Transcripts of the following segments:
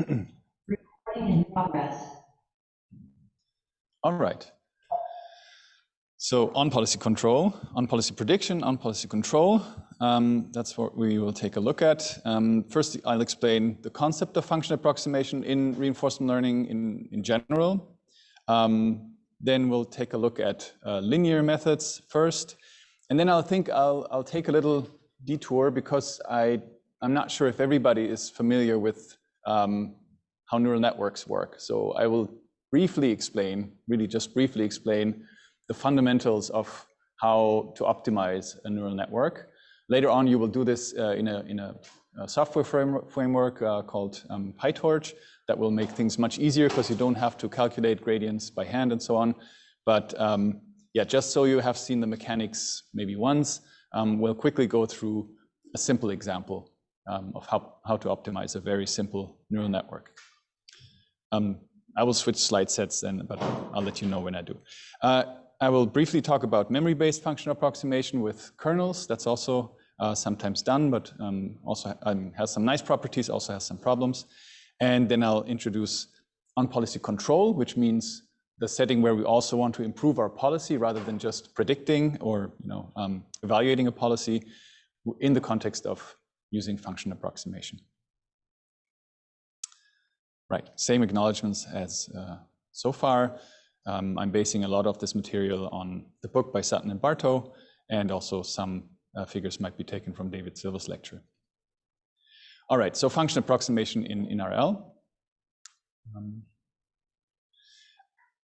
Recording in progress. All right. So on policy control, on policy prediction, on policy control, that's what we will take a look at. First, I'll explain the concept of function approximation in reinforcement learning in general. Then we'll take a look at linear methods first. And then I'll take a little detour because I'm not sure if everybody is familiar with how neural networks work. So I will briefly explain, really just briefly explain the fundamentals of how to optimize a neural network. Later on, you will do this in a software framework called PyTorch that will make things much easier because you don't have to calculate gradients by hand and so on. But yeah, just so you have seen the mechanics maybe once, we'll quickly go through a simple example of how to optimize a very simple neural network. I will switch slide sets then, but I'll let you know when I do. I will briefly talk about memory-based function approximation with kernels. That's also sometimes done, but also has some nice properties, also has some problems. And then I'll introduce on-policy control, which means the setting where we also want to improve our policy rather than just predicting or evaluating a policy in the context of using function approximation. Right, same acknowledgements as so far. I'm basing a lot of this material on the book by Sutton and Bartow, and also some figures might be taken from David Silva's lecture. All right, so function approximation in RL.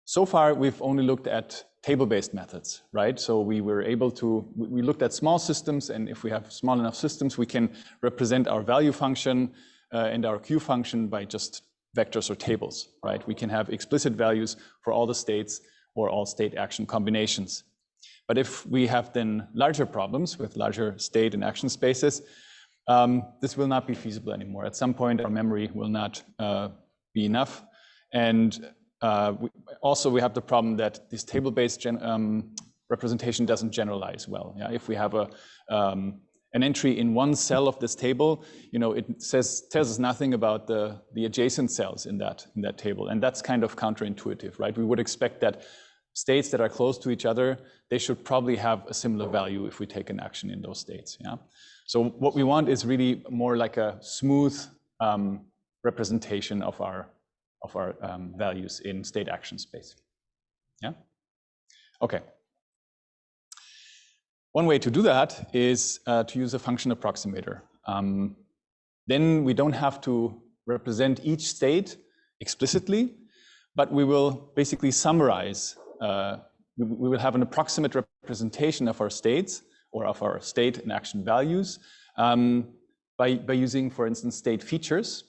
So far, we've only looked at table-based methods, right? So we looked at small systems, and if we have small enough systems, we can represent our value function and our Q function by just vectors or tables, right? We can have explicit values for all the states or all state action combinations. But if we have then larger problems with larger state and action spaces, this will not be feasible anymore. At some point, our memory will not be enough. And we have the problem that this table-based representation doesn't generalize well. Yeah? If we have an entry in one cell of this table, it tells us nothing about the adjacent cells in that table, and that's kind of counterintuitive, right? We would expect that states that are close to each other, they should probably have a similar value if we take an action in those states. Yeah. So what we want is really more like a smooth representation of our values in state action space. Yeah. Okay. One way to do that is to use a function approximator. Then we don't have to represent each state explicitly, but we will basically summarize. We will have an approximate representation of our states or of our state and action values by using, for instance, state features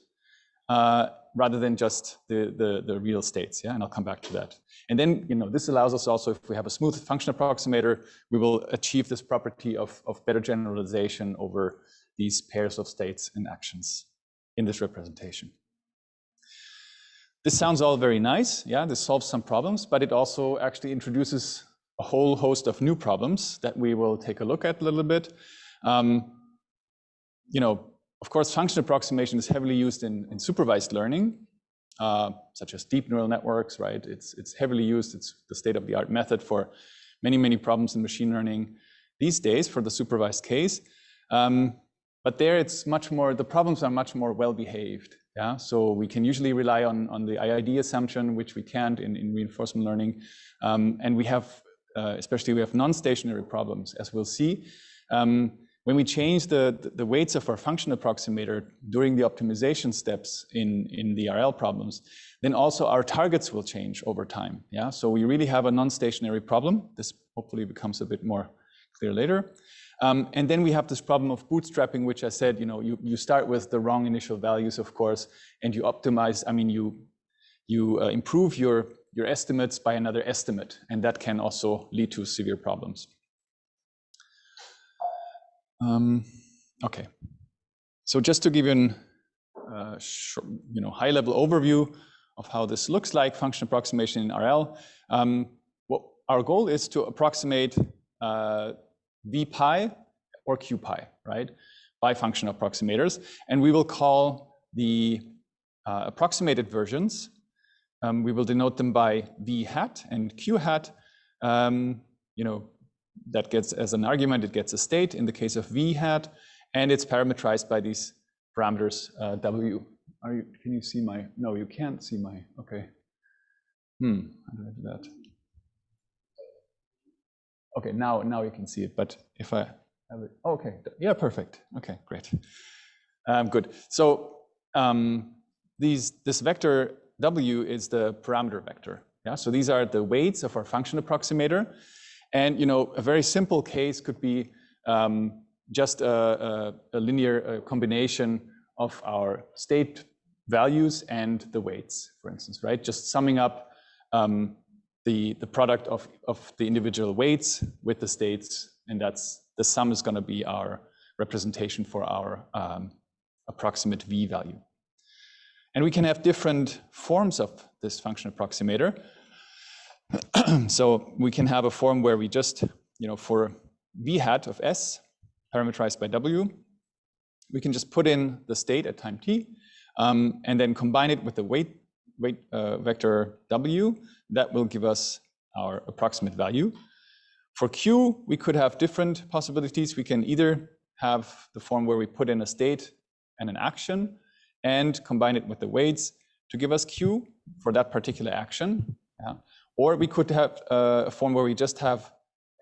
rather than just the real states. Yeah, and I'll come back to that. And then, this allows us also, if we have a smooth function approximator, we will achieve this property of better generalization over these pairs of states and actions in this representation. This sounds all very nice. Yeah, this solves some problems, but it also actually introduces a whole host of new problems that we will take a look at a little bit. Of course, function approximation is heavily used in supervised learning, such as deep neural networks, right? It's heavily used. It's the state-of-the-art method for many, many problems in machine learning these days for the supervised case. But there it's much more, the problems are much more well-behaved. Yeah, so we can usually rely on the IID assumption, which we can't in reinforcement learning. And we have, especially we have non-stationary problems, as we'll see. When we change the weights of our function approximator during the optimization steps in the RL problems, then also our targets will change over time. Yeah, so we really have a non-stationary problem. This hopefully becomes a bit more clear later. And then we have this problem of bootstrapping, which I said, you start with the wrong initial values, of course, and you optimize. I mean, you improve your estimates by another estimate, and that can also lead to severe problems. Okay, so just to give you a high-level overview of how this looks like, function approximation in RL. What our goal is to approximate V pi or Q pi, right, by function approximators, and we will call the approximated versions, we will denote them by v hat and q hat. You know, that gets as an argument, it gets a state in the case of v hat, and it's parameterized by these parameters w. Can you see my? No, you can't see my. Okay. How do I do that? Okay, now you can see it. But if I have it, okay, yeah, perfect. Okay, great. Good. So this vector w is the parameter vector. Yeah. So these are the weights of our function approximator, and you know, a very simple case could be just a linear combination of our state values and the weights, for instance, right? Just summing up the product of the individual weights with the states, and that's the sum is going to be our representation for our approximate v value. And we can have different forms of this function approximator. So we can have a form where we just, you know, for v hat of s parameterized by w, we can just put in the state at time t, and then combine it with the weight vector w. That will give us our approximate value. For q, we could have different possibilities. We can either have the form where we put in a state and an action and combine it with the weights to give us q for that particular action. Yeah. Or we could have a form where we just have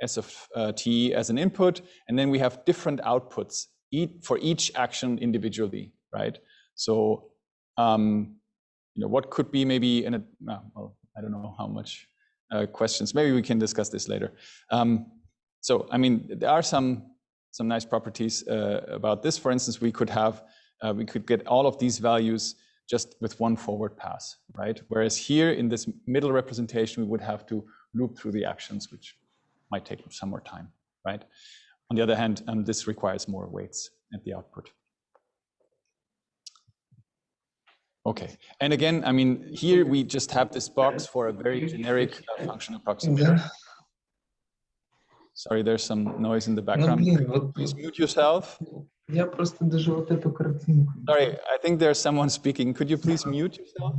s of t as an input, and then we have different outputs for each action individually, right? So, you know, what could be maybe well, I don't know how much questions. Maybe we can discuss this later. So, I mean, there are some nice properties about this. For instance, we could get all of these values just with one forward pass, right? Whereas here in this middle representation, we would have to loop through the actions, which might take some more time, right? On the other hand, this requires more weights at the output. Okay, and again, I mean, here we just have this box for a very generic function approximator. Sorry, there's some noise in the background. Please mute yourself. Sorry, I think there's someone speaking. Could you please mute yourself?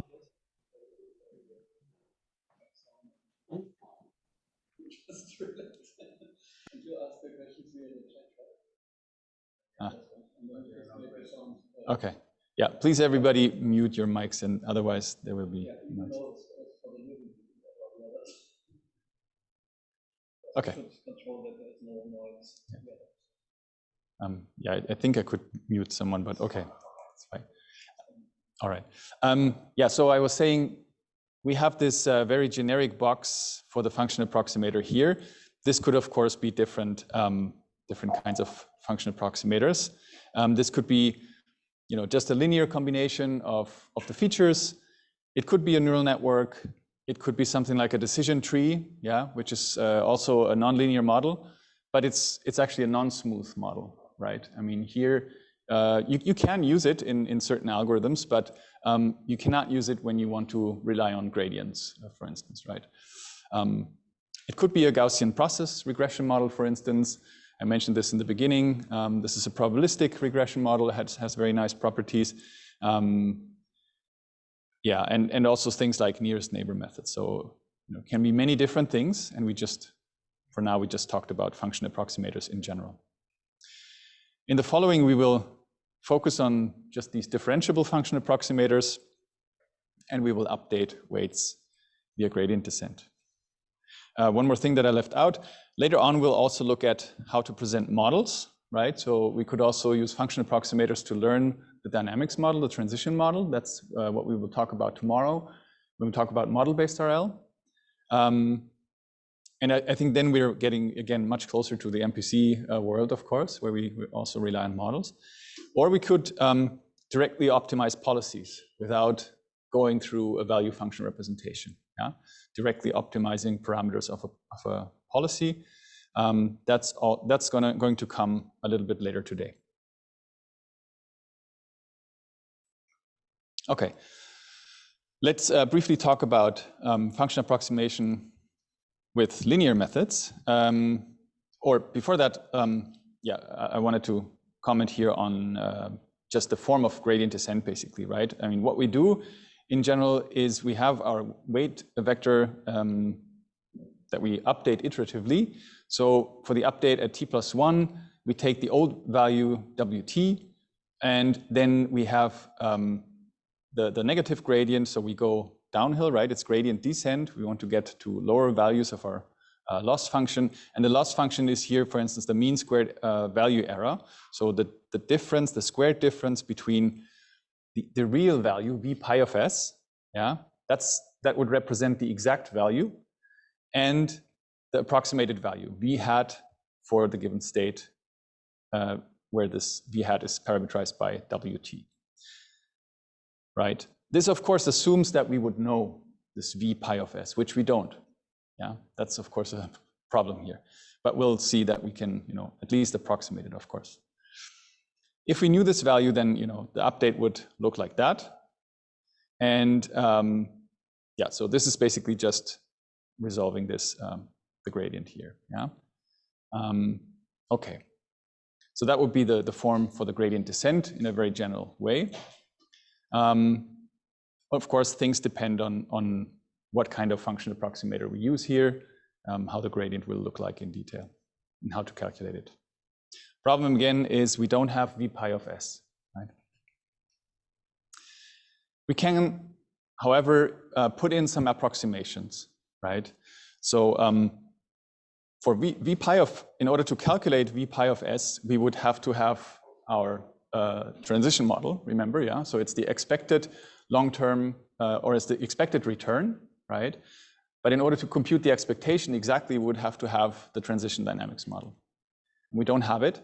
Okay. Yeah, please everybody mute your mics, and otherwise there will be noise. Okay. Yeah, I think I could mute someone, but okay, that's fine. All right. Yeah, so I was saying we have this very generic box for the function approximator here. This could, of course, be different kinds of function approximators. This could be, you know, just a linear combination of the features. It could be a neural network. It could be something like a decision tree, yeah, which is also a nonlinear model, but it's actually a non-smooth model, right? I mean, here you can use it in certain algorithms, but you cannot use it when you want to rely on gradients, for instance, right? It could be a Gaussian process regression model, for instance. I mentioned this in the beginning. This is a probabilistic regression model. It has very nice properties. Yeah, and also things like nearest neighbor methods. So, you know, can be many different things. And for now, we just talked about function approximators in general. In the following, we will focus on just these differentiable function approximators, and we will update weights via gradient descent. One more thing that I left out. Later on, we'll also look at how to present models, right? So we could also use function approximators to learn the dynamics model, the transition model. That's what we will talk about tomorrow when we talk about model-based RL. And I think then we're getting, again, much closer to the MPC world, of course, where we also rely on models. Or we could directly optimize policies without going through a value function representation. Yeah? Directly optimizing parameters of a policy. That's going to come a little bit later today. Okay, let's briefly talk about function approximation with linear methods. Or before that, yeah, I wanted to comment here on just the form of gradient descent, basically, right? I mean, what we do in general is we have our weight vector that we update iteratively. So for the update at t+1, we take the old value wt, and then we have the negative gradient. So we go downhill, right? It's gradient descent. We want to get to lower values of our loss function. And the loss function is here, for instance, the mean squared value error. So the difference, the squared difference between the real value, v pi of s, yeah, that would represent the exact value, and the approximated value, v hat, for the given state, where this v hat is parameterized by wt, right? This, of course, assumes that we would know this v pi of s, which we don't. Yeah, that's, of course, a problem here. But we'll see that we can, at least approximate it, of course. If we knew this value, then, the update would look like that. And yeah, so this is basically just resolving this, the gradient here, yeah? Okay, so that would be the form for the gradient descent in a very general way. Of course, things depend on what kind of function approximator we use here, how the gradient will look like in detail, and how to calculate it. Problem again is we don't have v pi of s, right? We can, however, put in some approximations, right? So for in order to calculate v pi of s, we would have to have our transition model, remember, yeah? So it's the expected long-term, or it's the expected return, right? But in order to compute the expectation exactly, we would have to have the transition dynamics model. We don't have it,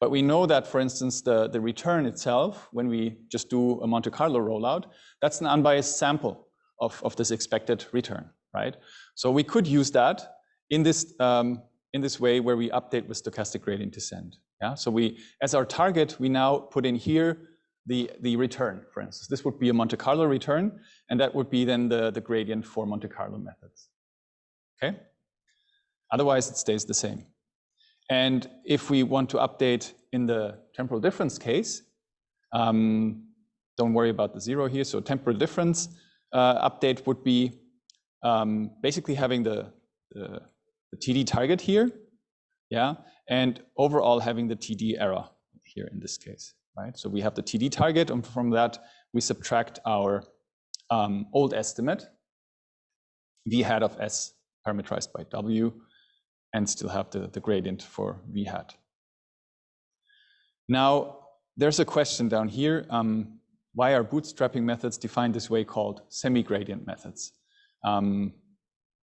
but we know that, for instance, the return itself, when we just do a Monte Carlo rollout, that's an unbiased sample of this expected return, right? So we could use that in this way where we update with stochastic gradient descent. Yeah, so as our target, we now put in here the return, for instance. This would be a Monte Carlo return, and that would be then the gradient for Monte Carlo methods. Okay? Otherwise, it stays the same. And if we want to update in the temporal difference case, don't worry about the zero here. So temporal difference update would be basically having the TD target here, yeah, and overall having the TD error here in this case, right? So we have the TD target, and from that we subtract our old estimate, v hat of s parameterized by w, and still have the gradient for v hat. Now, there's a question down here. Why are bootstrapping methods defined this way called semi-gradient methods?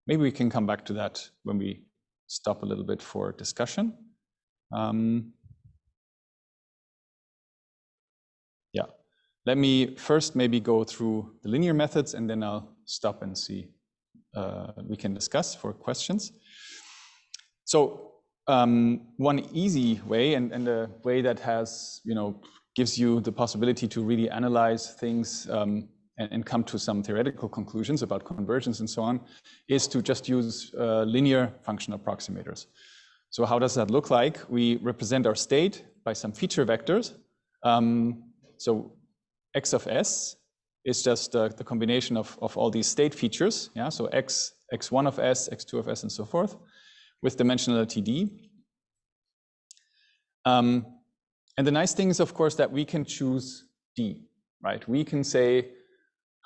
Maybe we can come back to that when we stop a little bit for discussion. Yeah, let me first maybe go through the linear methods, and then I'll stop and see we can discuss for questions. So one easy way, and a way that has, gives you the possibility to really analyze things and come to some theoretical conclusions about convergence and so on, is to just use linear function approximators. So how does that look like? We represent our state by some feature vectors. So x of s is just the combination of all these state features. Yeah, so x1 of s, x2 of s, and so forth, with dimensionality d. And the nice thing is, of course, that we can choose d, right? We can say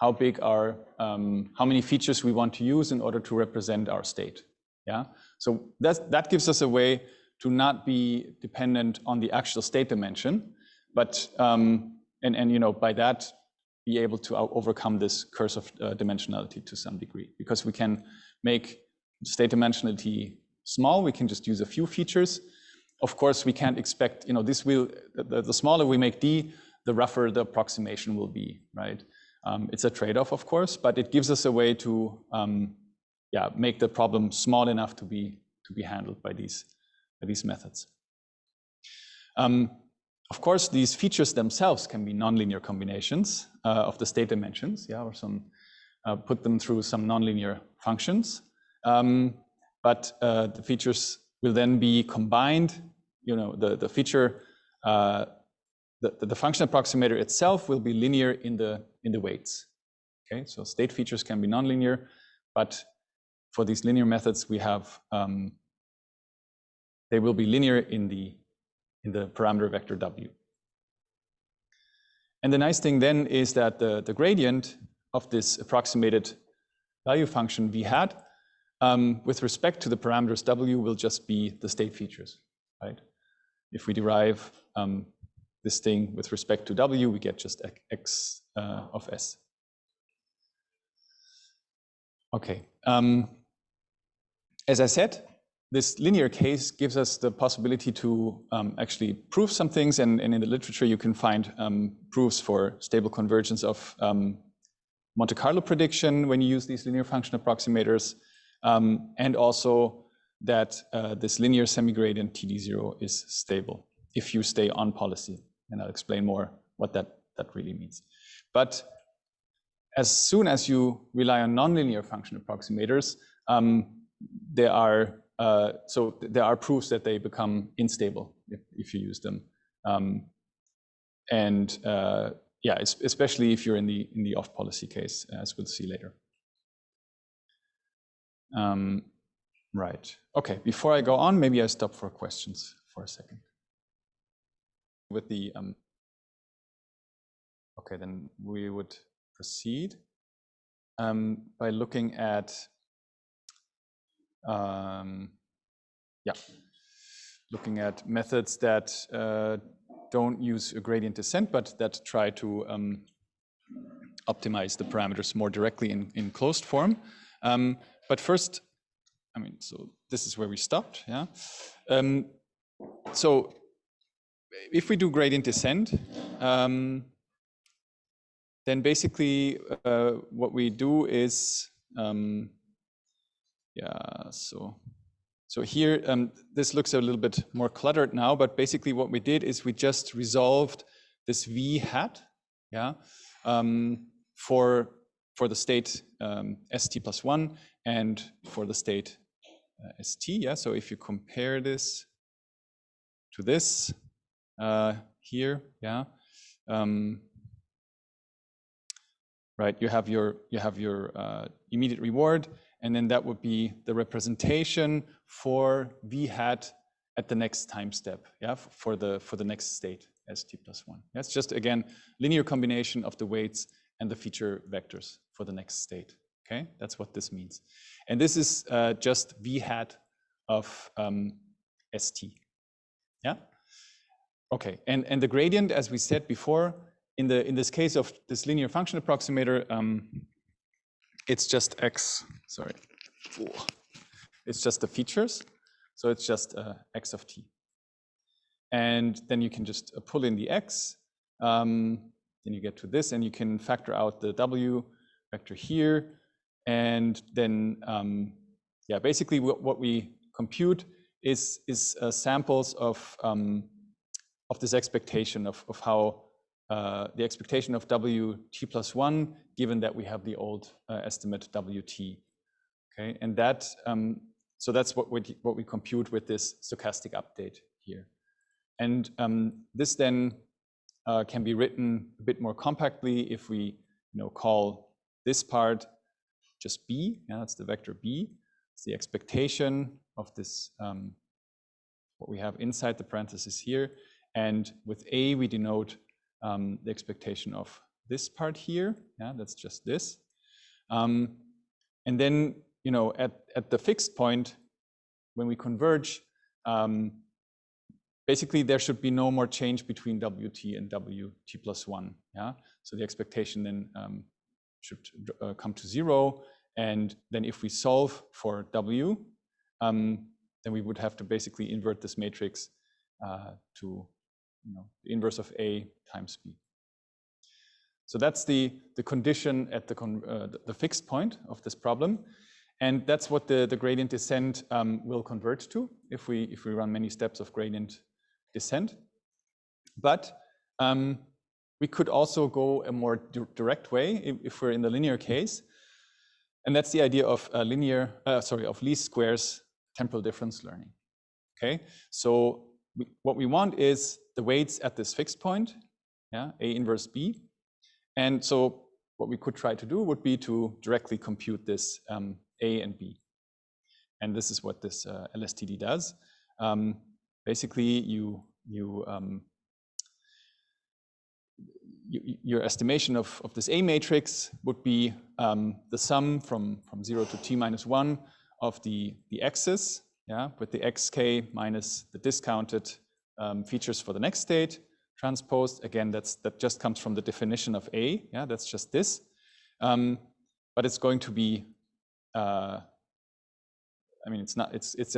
how big our, how many features we want to use in order to represent our state. Yeah, so that gives us a way to not be dependent on the actual state dimension, but and by that be able to overcome this curse of dimensionality to some degree, because we can make state dimensionality small. We can just use a few features. Of course, we can't expect, this will, the smaller we make d, the rougher the approximation will be, right? It's a trade-off, of course, but it gives us a way to make the problem small enough to be handled by these methods. Of course, these features themselves can be nonlinear combinations of the state dimensions, or some put them through some nonlinear functions. But the features will then be combined. The feature the function approximator itself will be linear in the weights. Okay, so state features can be nonlinear, but for these linear methods, we have they will be linear in the parameter vector W. And the nice thing then is that the gradient of this approximated value function v hat with respect to the parameters W will just be the state features, right? If we derive this thing with respect to W, we get just x of s. Okay. As I said, this linear case gives us the possibility to actually prove some things, and in the literature you can find proofs for stable convergence of Monte Carlo prediction when you use these linear function approximators, and also that this linear semigradient TD0 is stable if you stay on policy, and I'll explain more what that really means. But as soon as you rely on nonlinear function approximators, there are proofs that they become unstable if you use them, yeah, especially if you're in the off-policy case, as we'll see later. Right. Okay. Before I go on, maybe I stop for questions for a second. With the okay, then we would proceed by looking at looking at methods that don't use a gradient descent, but that try to optimize the parameters more directly in closed form. But first, I mean, so this is where we stopped, yeah. So if we do gradient descent, then basically what we do is, yeah, so here, this looks a little bit more cluttered now, but basically what we did is we just resolved this v hat, yeah, for the state st+1 and for the state st, yeah. So if you compare this to this here, yeah, right, you have your immediate reward, and then that would be the representation for v hat at the next time step, yeah, for the next state st+1. That's just, again, linear combination of the weights and the feature vectors for the next state. Okay, that's what this means, and this is just v hat of st. Yeah. Okay, and the gradient, as we said before, in this case of this linear function approximator, it's just x. Sorry, it's just the features, so it's just x of t, and then you can just pull in the x. Then you get to this, and you can factor out the w vector here, and then yeah, basically what we compute is samples of this expectation of how the expectation of Wt+1, given that we have the old estimate Wt. Okay, and that so that's what we compute with this stochastic update here, and this then can be written a bit more compactly if we call this part just b. Yeah, that's the vector b. It's the expectation of this what we have inside the parenthesis here, and with a we denote the expectation of this part here. Yeah, that's just this, and then at the fixed point when we converge, basically there should be no more change between Wt and Wt+1. Yeah, so the expectation then should come to 0, and then if we solve for W, then we would have to basically invert this matrix to the inverse of A times B. So that's the condition at the fixed point of this problem, and that's what the gradient descent will converge to if we run many steps of gradient descent. But we could also go a more direct way if we're in the linear case, and that's the idea of of least squares temporal difference learning. Okay, so what we want is the weights at this fixed point yeah, A inverse B. And so what we could try to do would be to directly compute this A and B. And this is what this LSTD does. Basically, your estimation of this A matrix would be the sum from 0 to t minus 1 of the x's, yeah, with the xk minus the discounted features for the next state transposed. Again, that just comes from the definition of A. Yeah, that's just this. But it's going to be, I mean, it's not. It's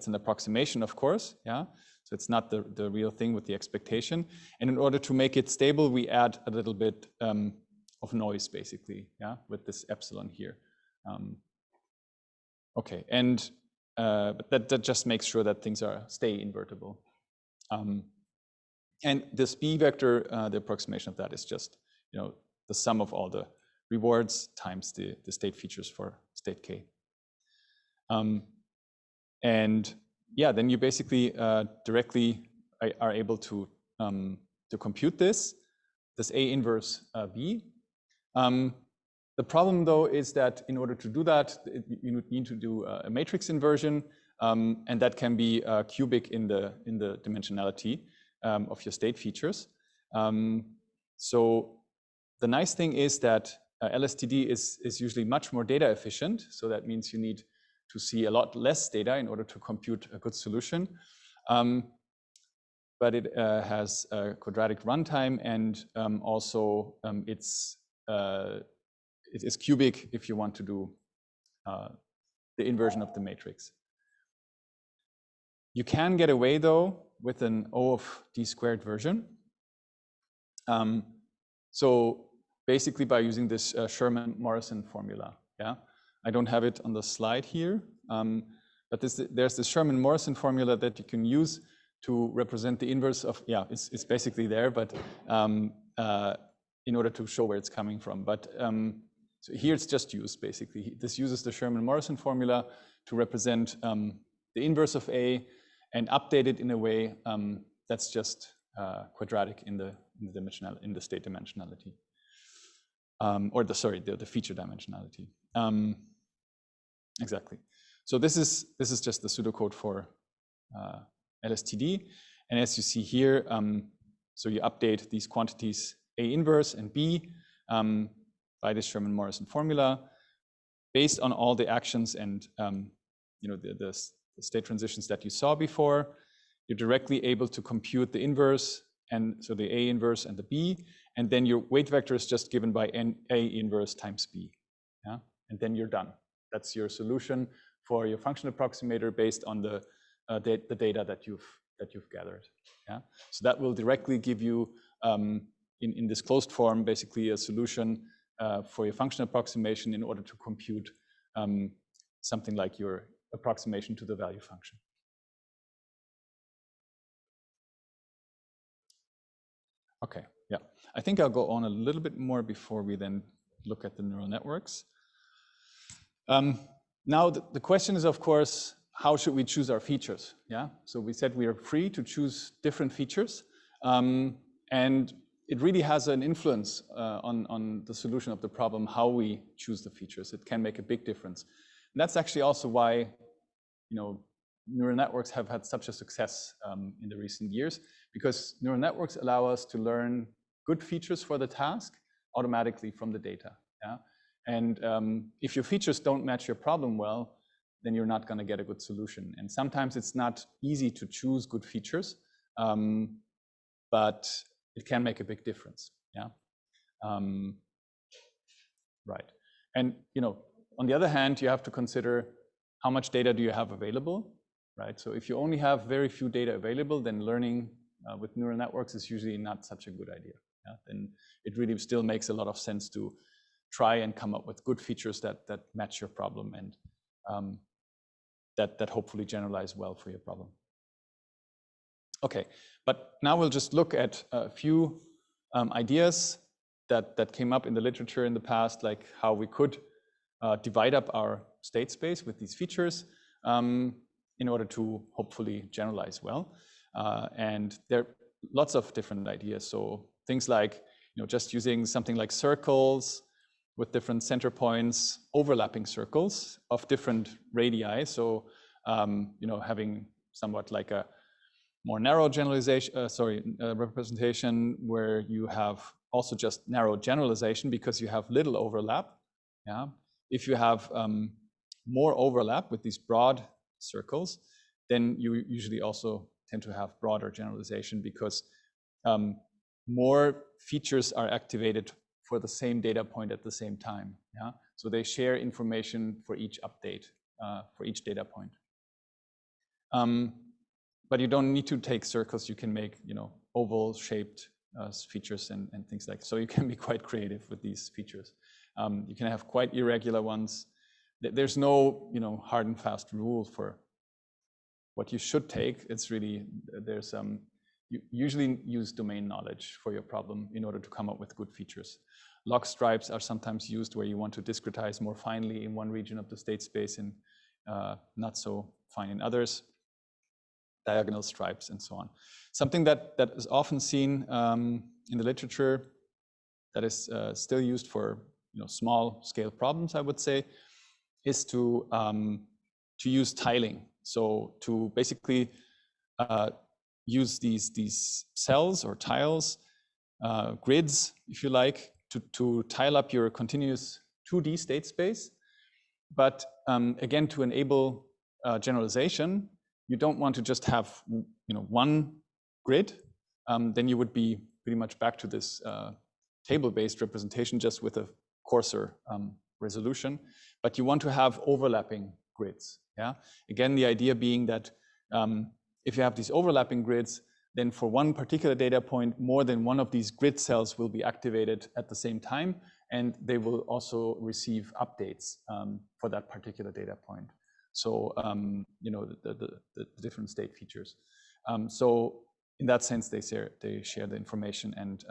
an approximation, of course. Yeah. So it's not the real thing with the expectation. And in order to make it stable, we add a little bit of noise, basically, yeah, with this epsilon here. Okay, and but that just makes sure that things stay invertible. And this B vector, the approximation of that is just, the sum of all the rewards times the state features for state K. And yeah, then you basically directly are able to compute this A inverse B. The problem, though, is that in order to do that, you need to do a matrix inversion, and that can be cubic in the dimensionality of your state features. So the nice thing is that LSTD is usually much more data efficient. So that means you need to see a lot less data in order to compute a good solution. But it has a quadratic runtime, and also it is cubic if you want to do the inversion of the matrix. You can get away, though, with an O of d squared version. So basically by using this Sherman-Morrison formula. Yeah, I don't have it on the slide here, but there's this Sherman-Morrison formula that you can use to represent the inverse of, yeah, it's basically there, but in order to show where it's coming from. But so here it's just used, basically. This uses the Sherman-Morrison formula to represent the inverse of A and update it in a way that's just quadratic in the state dimensionality, or the feature dimensionality. Exactly. So this is just the pseudocode for LSTD, and as you see here, so you update these quantities A inverse and B by this Sherman-Morrison formula, based on all the actions and the state transitions that you saw before. You're directly able to compute the inverse, and so the A inverse and the B, and then your weight vector is just given by A inverse times B, yeah, and then you're done. That's your solution for your function approximator based on the data that you've gathered. Yeah, so that will directly give you in this closed form basically a solution for your function approximation in order to compute something like your approximation to the value function. Okay, yeah, I think I'll go on a little bit more before we then look at the neural networks. Now the question is, of course, how should we choose our features? Yeah, so we said we are free to choose different features, and it really has an influence on the solution of the problem how we choose the features. It can make a big difference. And that's actually also why neural networks have had such a success in the recent years, because neural networks allow us to learn good features for the task automatically from the data. Yeah? And if your features don't match your problem well, then you're not going to get a good solution. And sometimes it's not easy to choose good features, but it can make a big difference. Yeah, right. And on the other hand, you have to consider how much data do you have available, right? So if you only have very few data available, then learning with neural networks is usually not such a good idea. Yeah? Then it really still makes a lot of sense to try and come up with good features that match your problem and that hopefully generalize well for your problem. Okay, but now we'll just look at a few ideas that came up in the literature in the past, like how we could divide up our state space with these features in order to hopefully generalize well. And there lots of different ideas. So things like, just using something like circles with different center points, overlapping circles of different radii. So, having somewhat like a more narrow generalization, representation where you have also just narrow generalization because you have little overlap. Yeah. If you have more overlap with these broad circles, then you usually also tend to have broader generalization because more features are activated for the same data point at the same time. Yeah. So they share information for each update, for each data point. But you don't need to take circles. You can make, oval-shaped features and things like that. So you can be quite creative with these features. You can have quite irregular ones. There's no, hard and fast rule for what you should take. It's really, you usually use domain knowledge for your problem in order to come up with good features. Log stripes are sometimes used where you want to discretize more finely in one region of the state space and not so fine in others. Diagonal stripes and so on. Something that is often seen in the literature that is still used for small scale problems, I would say, is to use tiling. So to basically use these cells or tiles, grids, if you like, to tile up your continuous 2D state space. But again, to enable generalization, you don't want to just have one grid. Then you would be pretty much back to this table-based representation just with a coarser resolution. But you want to have overlapping grids. Yeah. Again, the idea being that if you have these overlapping grids, then for one particular data point, more than one of these grid cells will be activated at the same time, and they will also receive updates for that particular data point. So, the different state features. So in that sense, they share the information, and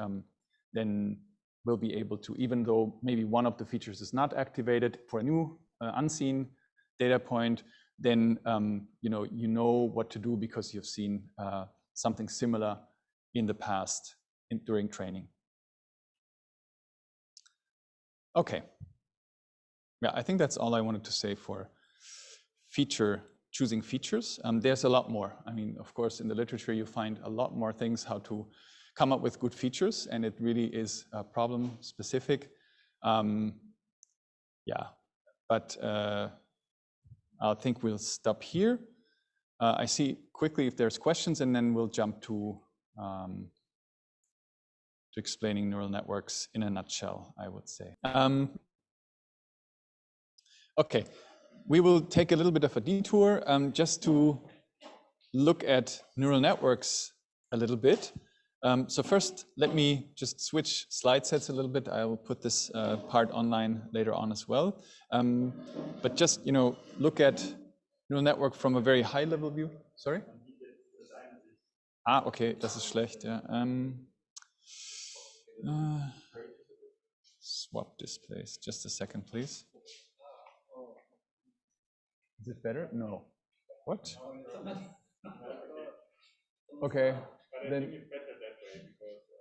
then we'll be able to, even though maybe one of the features is not activated for a new unseen data point, then you know what to do because you've seen something similar in the past during training. Okay. Yeah, I think that's all I wanted to say for choosing features. There's a lot more. I mean, of course, in the literature, you find a lot more things how to come up with good features, and it really is problem specific. Yeah, but I think we'll stop here. I see quickly if there's questions, and then we'll jump to explaining neural networks in a nutshell, I would say. Okay, we will take a little bit of a detour just to look at neural networks a little bit. So first, let me just switch slide sets a little bit. I will put this part online later on as well. But just, look at neural network from a very high level view. Sorry? Ah, okay, das ist schlecht. Ja. Swap displays. Just a second, please. Is it better? No. What? Okay. Then.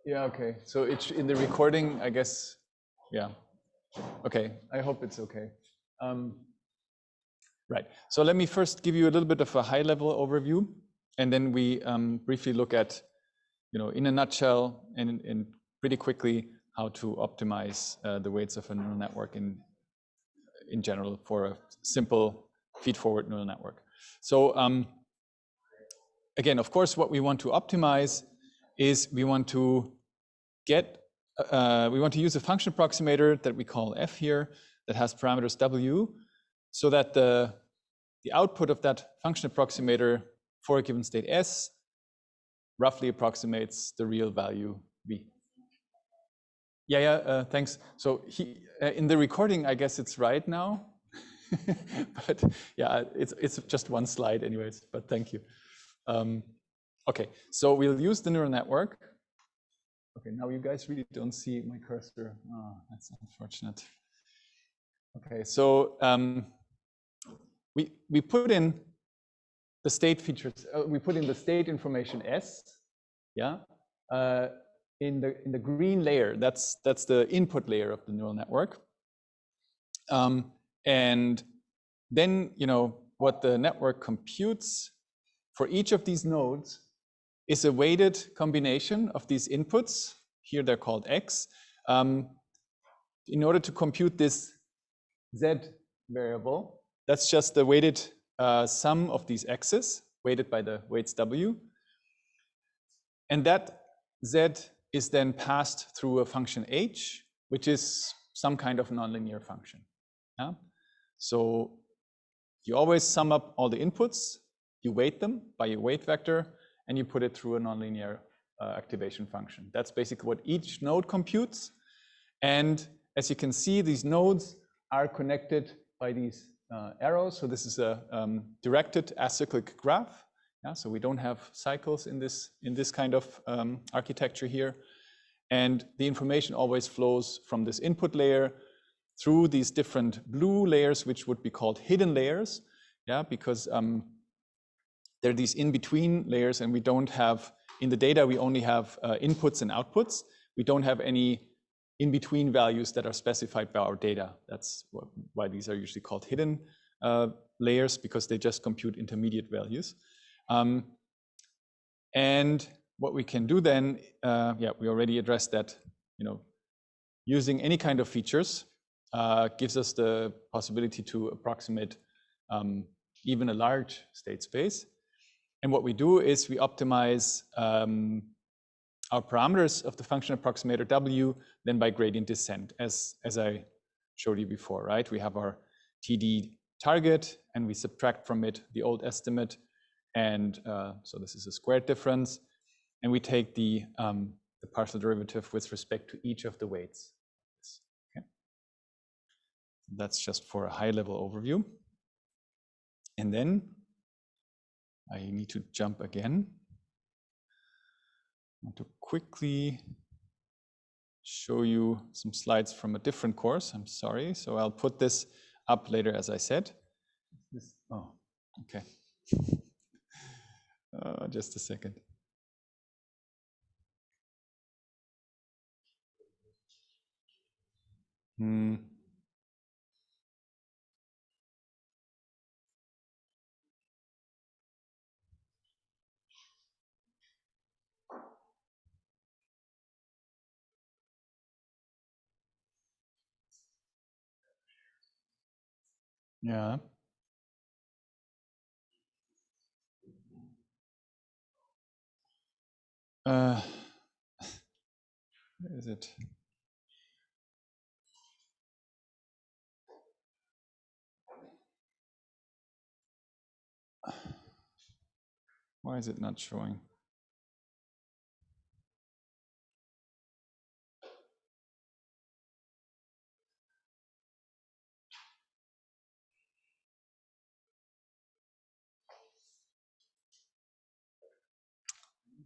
Yeah. Okay. So it's in the recording, I guess. Yeah. Okay. I hope it's okay. Right. So let me first give you a little bit of a high-level overview, and then we briefly look at, in a nutshell and pretty quickly how to optimize the weights of a neural network in general for a simple feed-forward neural network. So again, of course, what we want to optimize is we want to use a function approximator that we call f here that has parameters w, so that the output of that function approximator for a given state S roughly approximates the real value v. Yeah, thanks. So in the recording, I guess it's right now, but yeah, it's just one slide anyways, but thank you. Okay, so we'll use the neural network. Okay, now you guys really don't see my cursor. Oh, that's unfortunate. Okay, so we put in the state features, we put in the state information S, yeah, in the green layer, that's the input layer of the neural network. And then, what the network computes for each of these nodes is a weighted combination of these inputs. Here they're called X. In order to compute this Z variable, that's just the weighted sum of these X's, weighted by the weights W. And that Z is then passed through a function H, which is some kind of nonlinear function. Yeah? So you always sum up all the inputs, you weight them by your weight vector, and you put it through a nonlinear activation function. That's basically what each node computes. And as you can see, these nodes are connected by these arrows. So this is a directed acyclic graph. Yeah, so we don't have cycles in this kind of architecture here. And the information always flows from this input layer through these different blue layers, which would be called hidden layers. Yeah, because there are these in-between layers, and we don't have, in the data, we only have inputs and outputs. We don't have any in-between values that are specified by our data. That's why these are usually called hidden layers, because they just compute intermediate values. And what we can do then, we already addressed that, using any kind of features gives us the possibility to approximate even a large state space. And what we do is we optimize our parameters of the function approximator W then by gradient descent, as I showed you before, right? We have our TD target, and we subtract from it the old estimate. And so this is a squared difference. And we take the partial derivative with respect to each of the weights. Okay. That's just for a high-level overview. And then I need to jump again. I want to quickly show you some slides from a different course. I'm sorry. So I'll put this up later, as I said. Oh, okay. Just a second. Yeah. Where is it? Why is it not showing?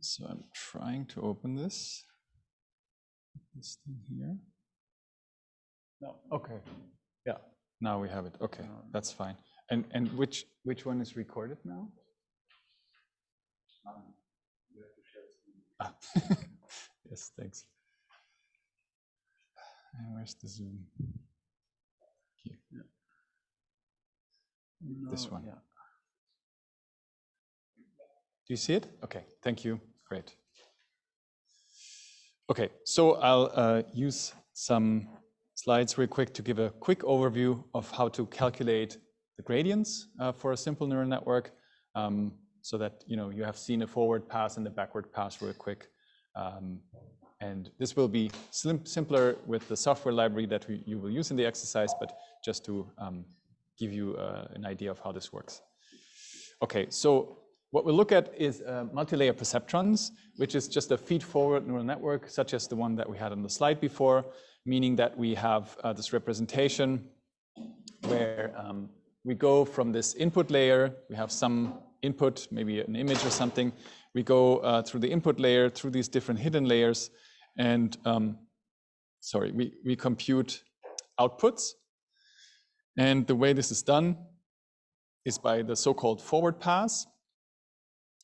So I'm trying to open this thing here. No, okay. Yeah, now we have it. Okay, that's fine. And which one is recorded now? Yes, thanks. And where's the Zoom? Here. Yeah. This one. Yeah. Do you see it? Okay, thank you. Great. Okay, so I'll use some slides real quick to give a quick overview of how to calculate the gradients for a simple neural network, so that you have seen a forward pass and a backward pass real quick. And this will be simpler with the software library that you will use in the exercise, but just to give you an idea of how this works. Okay, so what we'll look at is multi-layer perceptrons, which is just a feed-forward neural network, such as the one that we had on the slide before, meaning that we have this representation where we go from this input layer, we have some input, maybe an image or something, we go through the input layer, through these different hidden layers, and we compute outputs. And the way this is done is by the so-called forward pass.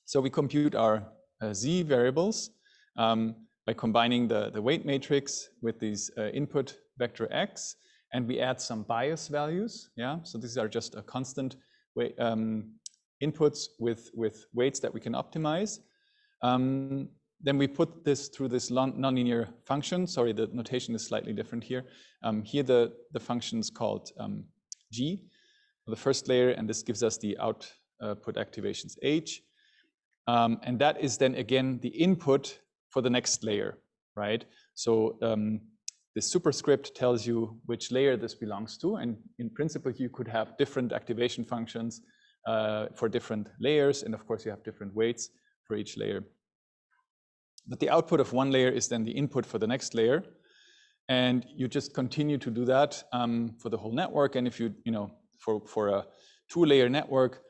So we compute our Z variables, by combining the weight matrix with these input vector x, and we add some bias values. Yeah, so these are just a constant way, inputs with weights that we can optimize. Then we put this through this nonlinear function. Sorry, the notation is slightly different here. Here the function is called G for the first layer, and this gives us the output activations H. And that is then again the input for the next layer, right? So the superscript tells you which layer this belongs to, and in principle you could have different activation functions for different layers, and of course you have different weights for each layer. But the output of one layer is then the input for the next layer, and you just continue to do that for the whole network. And if you for a two-layer network,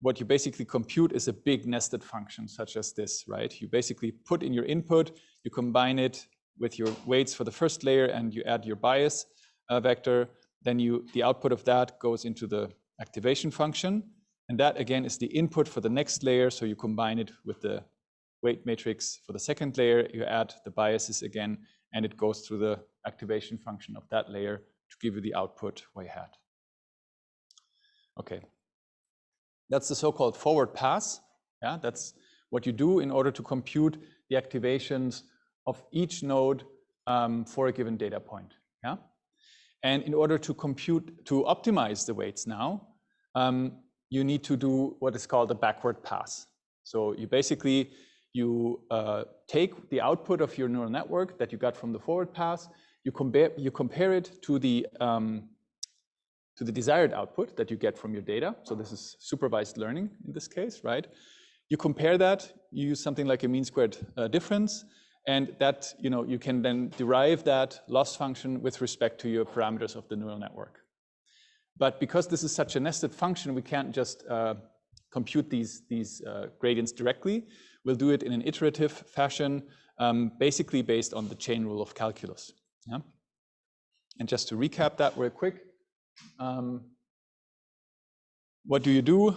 what you basically compute is a big nested function such as this, right? You basically put in your input, you combine it with your weights for the first layer, and you add your bias vector. Then the output of that goes into the activation function, and that again is the input for the next layer. So you combine it with the weight matrix for the second layer, you add the biases again, and it goes through the activation function of that layer to give you the output we had. Okay, that's the so-called forward pass. Yeah, that's what you do in order to compute the activations of each node for a given data point. Yeah, and in order to optimize the weights now, you need to do what is called a backward pass. So you basically take the output of your neural network that you got from the forward pass, you compare it to the desired output that you get from your data. So this is supervised learning in this case, right? You compare that, you use something like a mean squared difference, and that you can then derive that loss function with respect to your parameters of the neural network. But because this is such a nested function, we can't just compute these gradients directly. We'll do it in an iterative fashion, basically based on the chain rule of calculus. Yeah? And just to recap that real quick, what do you do?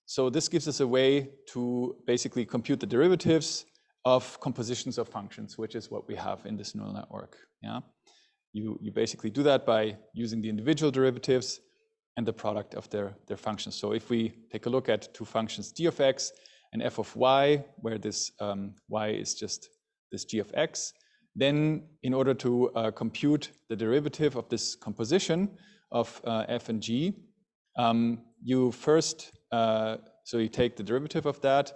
So this gives us a way to basically compute the derivatives of compositions of functions, which is what we have in this neural network. Yeah? You basically do that by using the individual derivatives and the product of their functions. So if we take a look at two functions, g of x and f of y, where this y is just this g of x, then in order to compute the derivative of this composition of f and g, you first, so you take the derivative of that,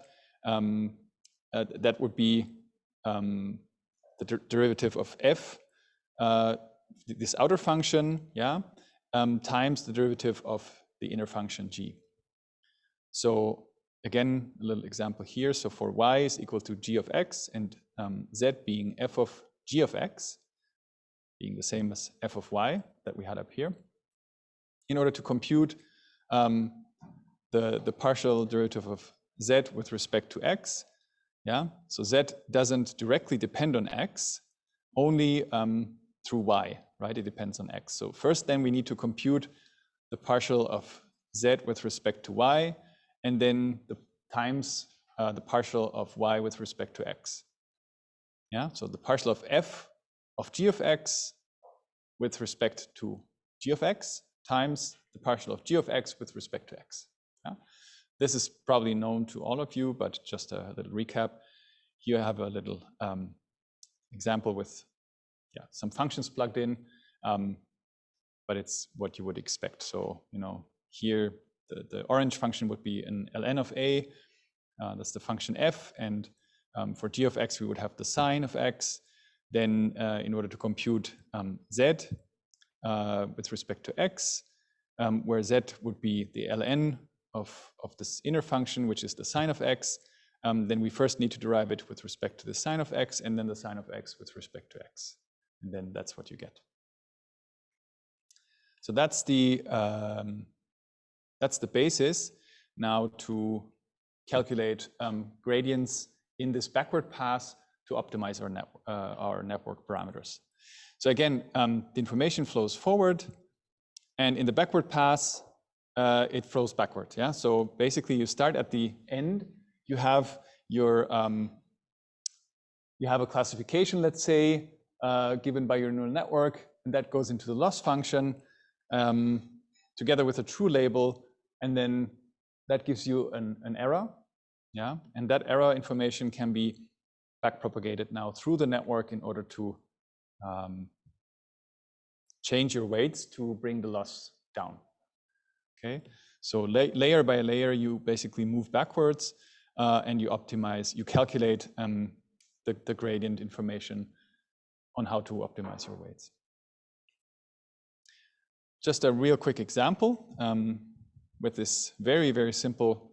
that would be the derivative of f, this outer function, yeah, times the derivative of the inner function g. So again, a little example here. So for y is equal to g of x, and z being f of g of x, being the same as f of y that we had up here. In order to compute the partial derivative of z with respect to x, yeah, so z doesn't directly depend on x, only through y, right? It depends on x. So first, then we need to compute the partial of z with respect to y, and then the times the partial of y with respect to x. Yeah, so the partial of f of g of x with respect to g of x times the partial of g of x with respect to x. Yeah? This is probably known to all of you, but just a little recap. Here I have a little example with some functions plugged in, but it's what you would expect. So, here the orange function would be an ln of a, that's the function f, and for g of x we would have the sine of x. Then in order to compute z with respect to x, where z would be the ln of this inner function, which is the sine of x, then we first need to derive it with respect to the sine of x, and then the sine of x with respect to x. And then that's what you get. So that's the basis now to calculate gradients in this backward pass to optimize our network parameters. So again, the information flows forward, and in the backward pass, it flows backward. Yeah. So basically, you start at the end. You have your you have a classification, let's say, given by your neural network, and that goes into the loss function together with a true label, and then that gives you an error, yeah? And that error information can be backpropagated now through the network in order to change your weights to bring the loss down, okay? So layer by layer, you basically move backwards and you optimize, you calculate the gradient information on how to optimize your weights. Just a real quick example with this very, very simple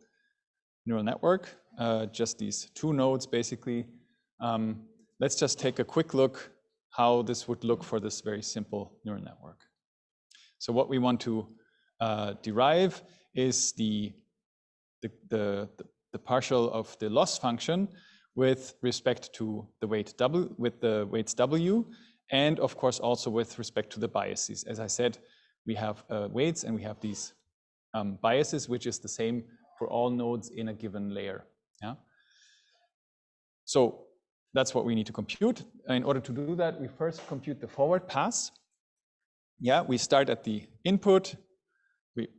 neural network, just these two nodes basically. Let's just take a quick look how this would look for this very simple neural network. So what we want to derive is the partial of the loss function with respect to the weight W, with the weights W, and of course also with respect to the biases. As I said, we have weights and we have these biases, which is the same for all nodes in a given layer. Yeah. So that's what we need to compute. In order to do that, we first compute the forward pass. Yeah, we start at the input.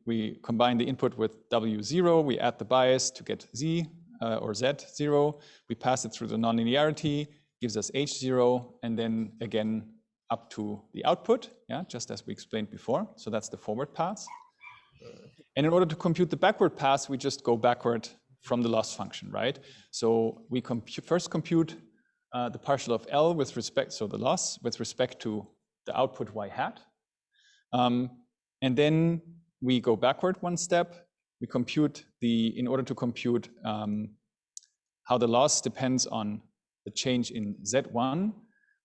We combine the input with W0. We add the bias to get Z or Z0. We pass it through the nonlinearity, gives us H0, and then again up to the output, yeah, just as we explained before. So that's the forward pass. And in order to compute the backward pass, we just go backward from the loss function, right? So we first compute the partial of L with respect, so the loss with respect to the output y hat. And then we go backward one step. We compute in order to compute how the loss depends on the change in Z1,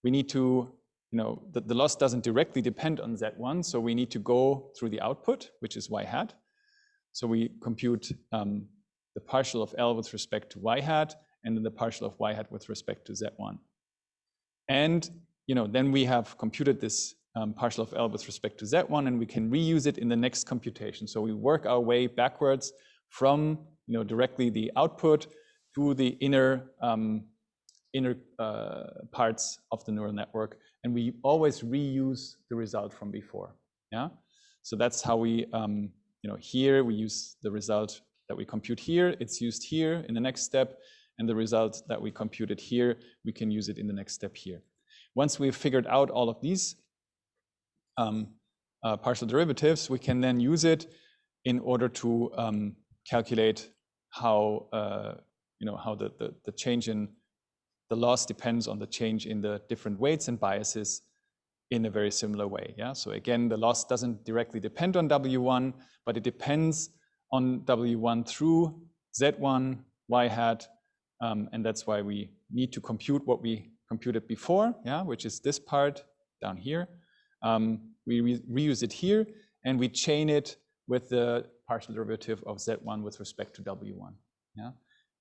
we need to, the loss doesn't directly depend on Z1, so we need to go through the output, which is y hat. So we compute the partial of L with respect to y hat, and then the partial of y hat with respect to Z1. And then we have computed this partial of L with respect to Z1, and we can reuse it in the next computation. So we work our way backwards from directly the output to the inner parts of the neural network, and we always reuse the result from before. Yeah, so that's how we here we use the result that we compute here. It's used here in the next step, and the result that we computed here, we can use it in the next step here. Once we've figured out all of these partial derivatives, we can then use it in order to calculate how how the change in the loss depends on the change in the different weights and biases in a very similar way. Yeah. So again, the loss doesn't directly depend on W1, but it depends on W1 through Z1, y hat, and that's why we need to compute what we computed before, yeah, which is this part down here. We reuse it here, and we chain it with the partial derivative of Z1 with respect to W1. Yeah,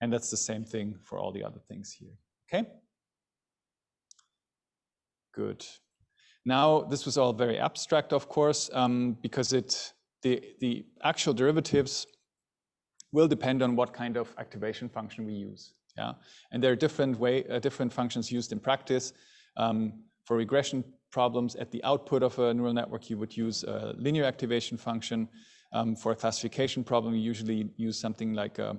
and that's the same thing for all the other things here. Okay. Good. Now, this was all very abstract, of course, because the actual derivatives will depend on what kind of activation function we use. Yeah, and there are different functions used in practice. For regression problems at the output of a neural network, you would use a linear activation function. For a classification problem, you usually use something like a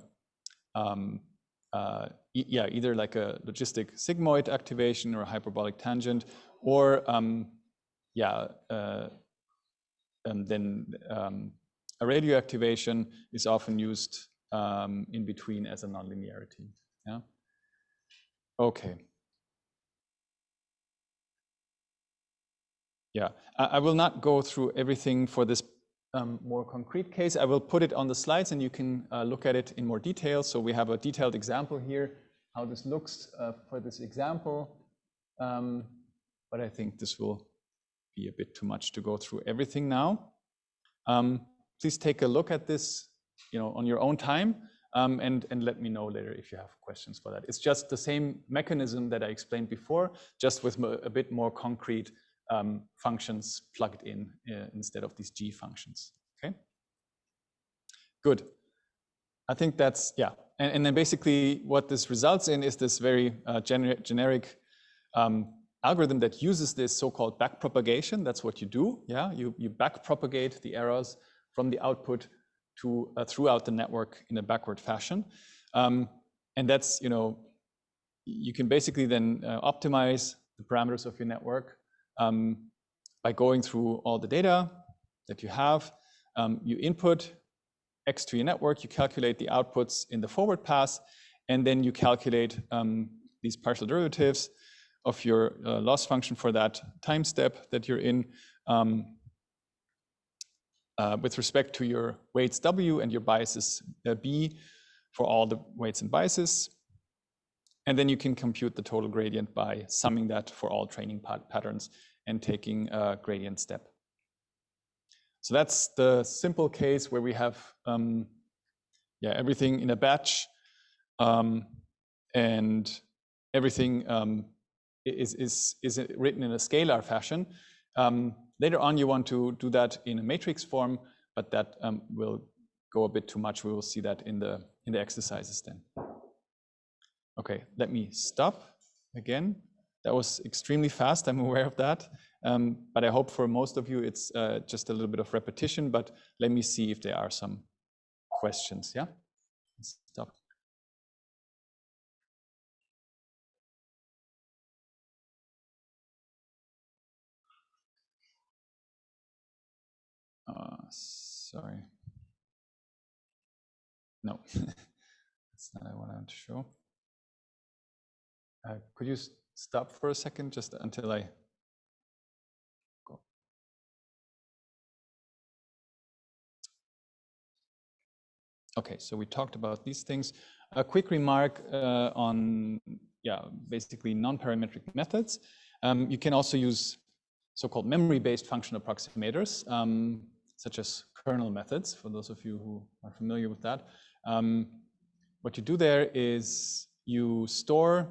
either like a logistic sigmoid activation or a hyperbolic tangent, or then a radio activation is often used in between as a nonlinearity. Yeah. Okay. Yeah, I will not go through everything for this more concrete case. I will put it on the slides and you can look at it in more detail. So we have a detailed example here, how this looks for this example. But I think this will be a bit too much to go through everything now. Please take a look at this, on your own time, and let me know later if you have questions for that. It's just the same mechanism that I explained before, just with a bit more concrete functions plugged in instead of these G functions. Okay, good. I think that's, yeah. And then basically what this results in is this very generic algorithm that uses this so-called backpropagation. That's what you do, yeah? You backpropagate the errors from the output to throughout the network in a backward fashion. And that's, you can basically then optimize the parameters of your network by going through all the data that you have. You input X to your network, you calculate the outputs in the forward pass, and then you calculate these partial derivatives of your loss function for that time step that you're in with respect to your weights W and your biases B for all the weights and biases. And then you can compute the total gradient by summing that for all training patterns and taking a gradient step. So that's the simple case where we have everything in a batch, and everything is written in a scalar fashion. Later on, you want to do that in a matrix form, but that will go a bit too much. We will see that in the exercises then. Okay, let me stop again. That was extremely fast, I'm aware of that. But I hope for most of you it's just a little bit of repetition, but let me see if there are some questions, yeah? Stop. Sorry. No, that's not what I want to show. Could you stop for a second, just until I go? Okay, so we talked about these things. A quick remark on, basically non-parametric methods. You can also use so-called memory-based function approximators, such as kernel methods, for those of you who are familiar with that. What you do there is you store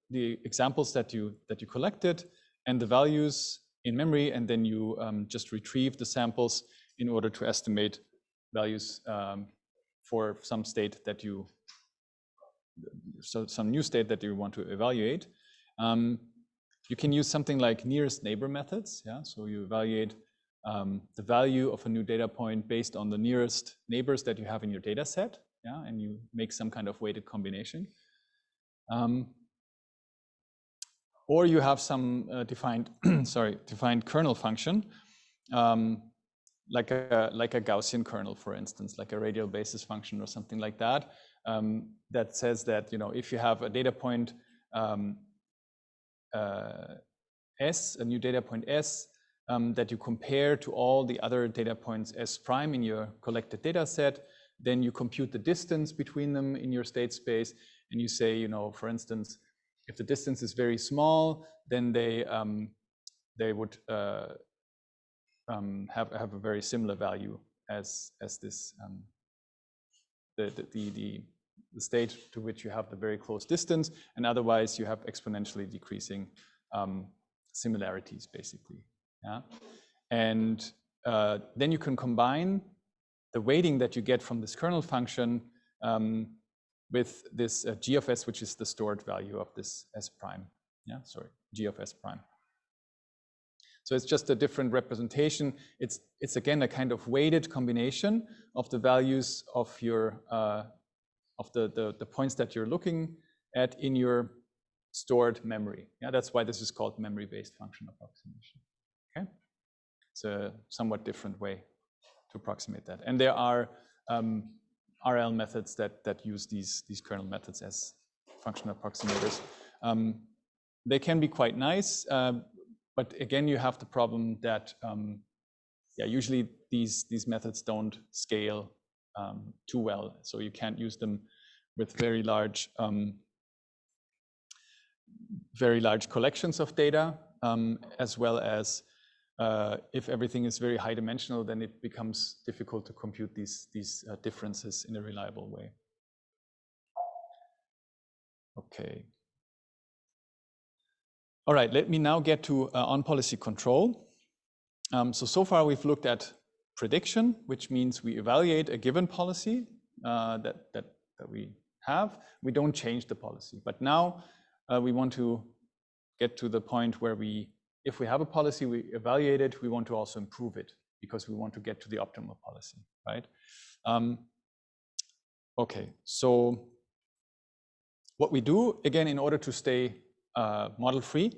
the examples that you collected and the values in memory, and then you just retrieve the samples in order to estimate values for some state that some new state that you want to evaluate. You can use something like nearest neighbor methods. Yeah, so you evaluate the value of a new data point based on the nearest neighbors that you have in your data set. Yeah, and you make some kind of weighted combination. Or you have some defined kernel function, like a Gaussian kernel, for instance, like a radial basis function or something like that, that says that if you have a data point S, a new data point S, that you compare to all the other data points S prime in your collected data set, then you compute the distance between them in your state space, and you say, for instance, if the distance is very small, then they would have a very similar value as this the state to which you have the very close distance, and otherwise you have exponentially decreasing similarities, basically. Yeah, and then you can combine the weighting that you get from this kernel function with this g of s, which is the stored value of this s prime. Yeah, sorry, g of s prime. So it's just a different representation. It's again a kind of weighted combination of the values of your of the points that you're looking at in your stored memory. Yeah, that's why this is called memory-based function approximation. Okay, it's a somewhat different way to approximate that. And there are RL methods that use these kernel methods as function approximators. They can be quite nice, but again, you have the problem that usually these methods don't scale too well, so you can't use them with very large collections of data, as well as if everything is very high dimensional, then it becomes difficult to compute these differences in a reliable way. Okay. All right, let me now get to on-policy control. So far we've looked at prediction, which means we evaluate a given policy that we have. We don't change the policy. But now we want to get to the point where if we have a policy, we evaluate it, we want to also improve it because we want to get to the optimal policy, right? Okay, so what we do, again, in order to stay model-free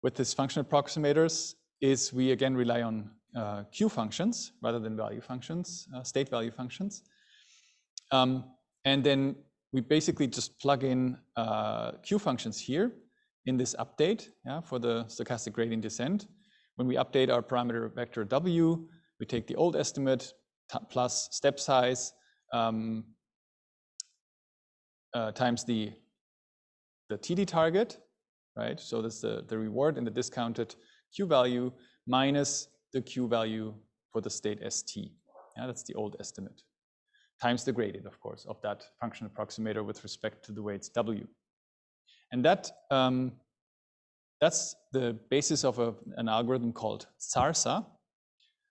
with these function approximators is we again rely on Q functions rather than value functions, state value functions. And then we basically just plug in Q functions here in this update, yeah, for the stochastic gradient descent. When we update our parameter vector W, we take the old estimate plus step size times the TD target, right? So that's the reward and the discounted Q value minus the Q value for the state ST. Yeah, that's the old estimate. Times the gradient, of course, of that function approximator with respect to the weights W. And that that's the basis of an algorithm called SARSA.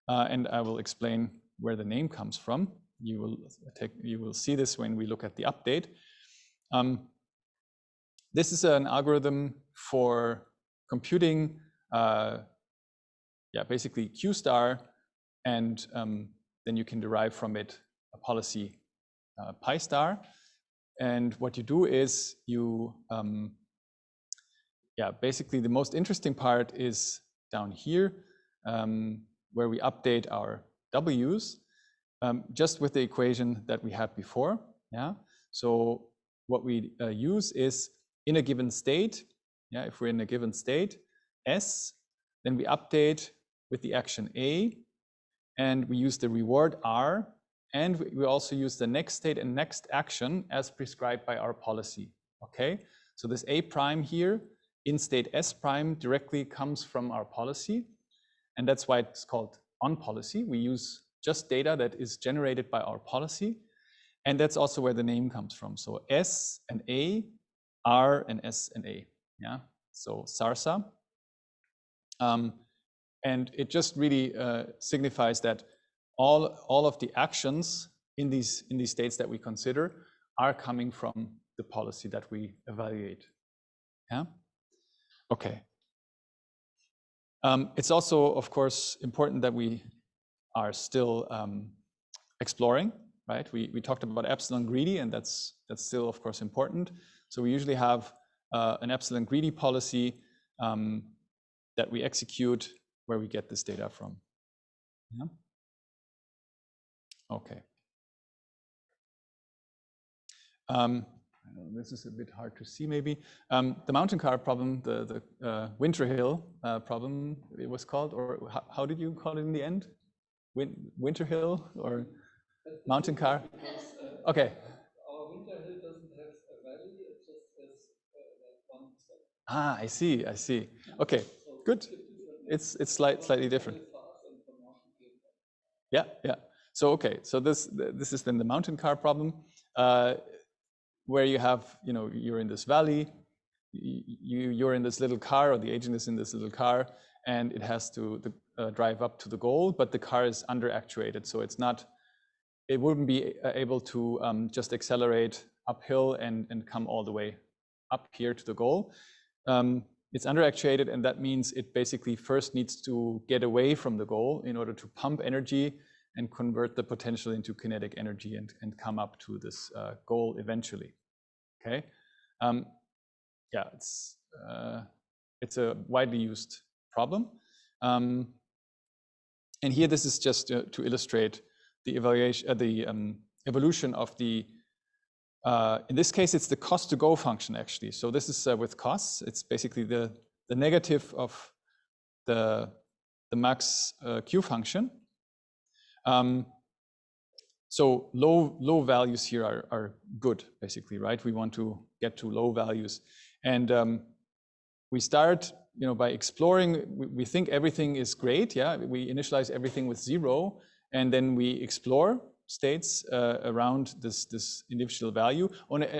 And I will explain where the name comes from. You will see this when we look at the update. This is an algorithm for computing, basically Q star, and then you can derive from it a policy pi star. And what you do is you, basically the most interesting part is down here, where we update our W's just with the equation that we had before. Yeah. So what we use is in a given state. Yeah, if we're in a given state S, then we update with the action A, and we use the reward R, and we also use the next state and next action as prescribed by our policy. Okay, so this A prime here in state S prime directly comes from our policy, and that's why it's called on policy. We use just data that is generated by our policy, and that's also where the name comes from. So S and A, R and S and A. Yeah, so SARSA. And it just really signifies that all of the actions in these states that we consider are coming from the policy that we evaluate. Yeah. Okay. It's also, of course, important that we are still exploring, right? We talked about epsilon greedy, and that's still, of course, important. So we usually have an epsilon greedy policy that we execute where we get this data from. Yeah. Okay. This is a bit hard to see, maybe. The mountain car problem, the Winter Hill problem, it was called, or how did you call it in the end? Winter Hill or mountain car? Okay. Our Winter Hill doesn't have a valley; it just has like one step. Ah, I see. Okay, so good. It's slightly different. Yeah. So okay, so this is then the mountain car problem, where you have, you're in this valley, you're in this little car, or the agent is in this little car, and it has to drive up to the goal, but the car is under actuated, so it wouldn't be able to just accelerate uphill and come all the way up here to the goal. It's under actuated, and that means it basically first needs to get away from the goal in order to pump energy and convert the potential into kinetic energy and come up to this goal eventually. Okay, it's a widely used problem, and here this is just to illustrate the evolution of the. In this case, it's the cost to go function actually. So this is with costs. It's basically the negative of the max Q function. So low values here are good, basically, right? We want to get to low values, and we start, by exploring. We think everything is great. Yeah, we initialize everything with 0, and then we explore states around this individual value.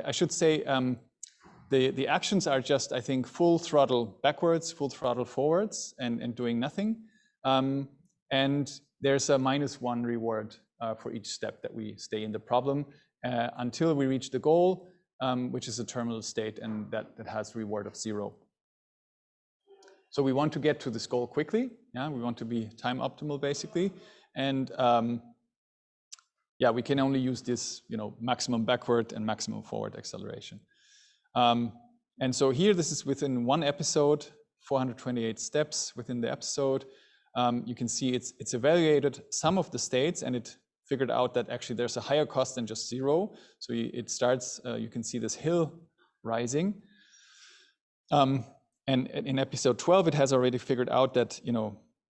I should say the actions are just, I think, full throttle backwards, full throttle forwards, and doing nothing. And there's a -1 reward for each step that we stay in the problem until we reach the goal, which is a terminal state, and that has a reward of 0. So we want to get to this goal quickly. Yeah, we want to be time optimal basically, and yeah, we can only use this, maximum backward and maximum forward acceleration. And so here, this is within one episode, 428 steps within the episode. You can see it's evaluated some of the states, and it figured out that actually there's a higher cost than just 0. So it starts, you can see this hill rising. And in episode 12, it has already figured out that,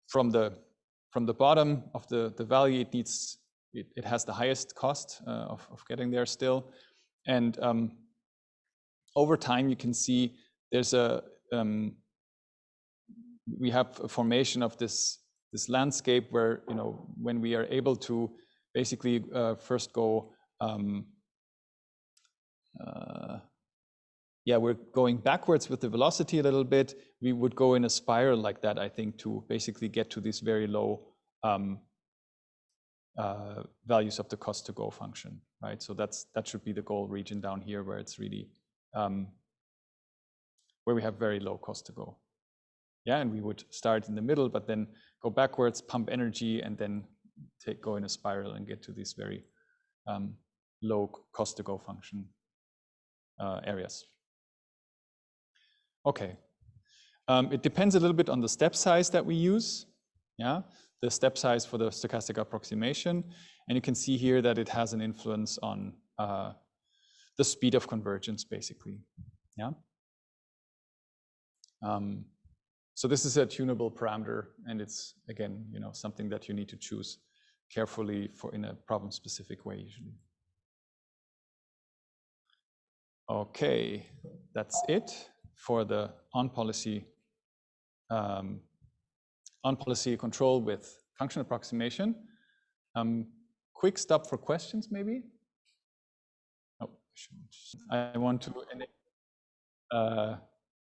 from the bottom of the valley, it has the highest cost of getting there still. And over time, you can see there's we have a formation of this landscape where, when we are able to basically first go, we're going backwards with the velocity a little bit. We would go in a spiral like that, I think, to basically get to these very low values of the cost to go function, right? So that should be the goal region down here, where it's really where we have very low cost to go. Yeah, and we would start in the middle, but then go backwards, pump energy, and then go in a spiral and get to these very low cost to go function areas. Okay, it depends a little bit on the step size that we use. Yeah, the step size for the stochastic approximation, and you can see here that it has an influence on the speed of convergence, basically. Yeah. So this is a tunable parameter, and it's, again, something that you need to choose carefully in a problem-specific way usually. Okay, that's it for the on-policy control with function approximation. Quick stop for questions, maybe. Oh, I want to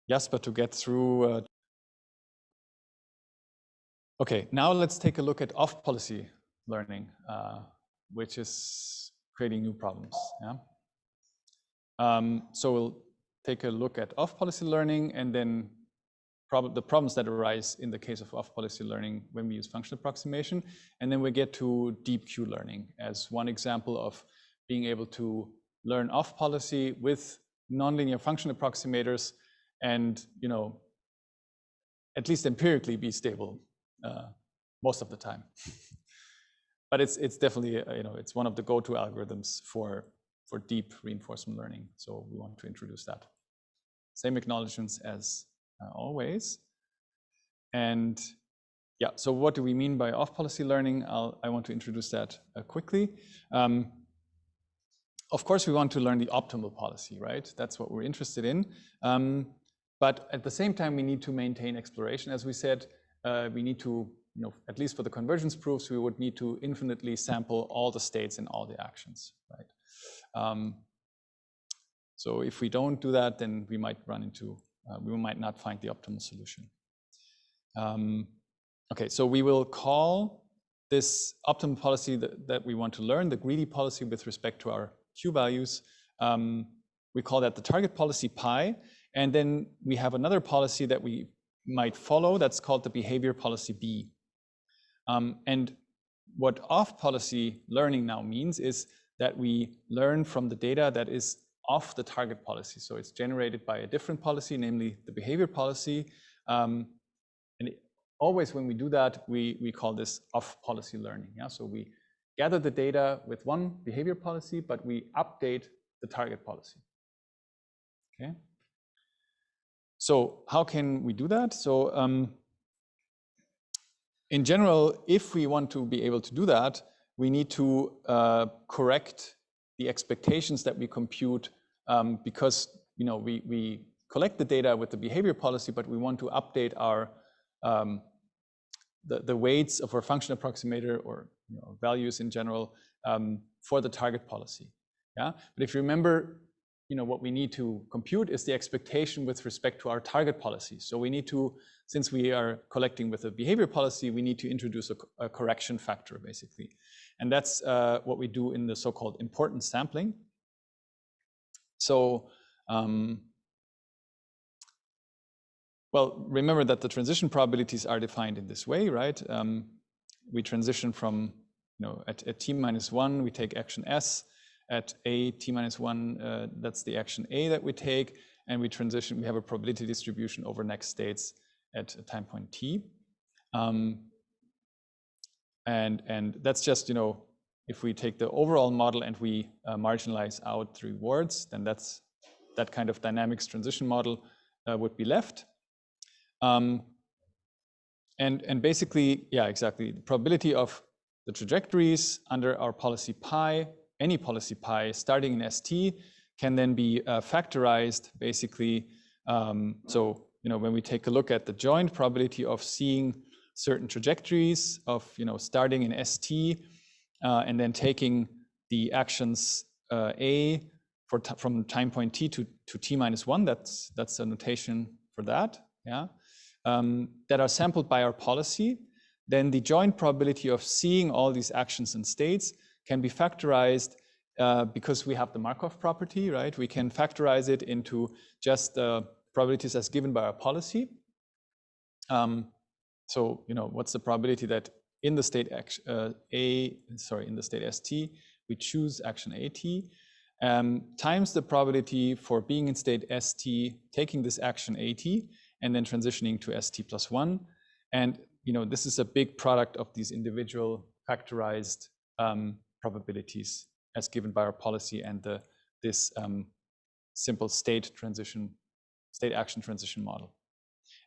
Jasper to get through. Okay, now let's take a look at off-policy learning, which is creating new problems. Yeah. So we'll take a look at off-policy learning, and then the problems that arise in the case of off-policy learning when we use function approximation. And then we get to deep Q learning as one example of being able to learn off-policy with nonlinear function approximators and, at least empirically be stable most of the time. But it's definitely, it's one of the go-to algorithms for deep reinforcement learning. So we want to introduce that. Same acknowledgements as always. And yeah, so what do we mean by off-policy learning? I want to introduce that quickly. Of course, we want to learn the optimal policy, right? That's what we're interested in. But at the same time, we need to maintain exploration. As we said, we need to, at least for the convergence proofs, we would need to infinitely sample all the states and all the actions, right? So if we don't do that, then we might run into, we might not find the optimal solution. Okay, so we will call this optimal policy that we want to learn, the greedy policy with respect to our Q values. We call that the target policy pi. And then we have another policy that we might follow that's called the behavior policy B. And what off-policy learning now means is that we learn from the data that is off the target policy. So it's generated by a different policy, namely the behavior policy. And always when we do that, we call this off-policy learning. Yeah? So we gather the data with one behavior policy, but we update the target policy. Okay. So how can we do that? So in general, if we want to be able to do that, we need to correct the expectations that we compute because we collect the data with the behavior policy, but we want to update our the weights of our function approximator or values in general for the target policy. Yeah, but if you remember, what we need to compute is the expectation with respect to our target policy. So we need to, since we are collecting with a behavior policy, we need to introduce a correction factor, basically. And that's what we do in the so-called importance sampling. So, well, remember that the transition probabilities are defined in this way, right? We transition from, at t-1, we take action S. At a t-1, that's the action A that we take. And we transition, we have a probability distribution over next states at a time point t. And that's just, if we take the overall model and we marginalize out the rewards, then that kind of dynamics transition model would be left. And basically, yeah, exactly. The probability of the trajectories under our policy pi, any policy pi starting in ST, can then be factorized basically. So, when we take a look at the joint probability of seeing certain trajectories of, starting in ST and then taking the actions A from time point t to t-1, that's a notation for that, yeah, that are sampled by our policy, then the joint probability of seeing all these actions and states can be factorized because we have the Markov property, right? We can factorize it into just the probabilities as given by our policy. So, what's the probability that in the state in the state ST, we choose action AT, times the probability for being in state ST, taking this action AT, and then transitioning to ST+1. And, this is a big product of these individual factorized probabilities as given by our policy and this simple state action transition model.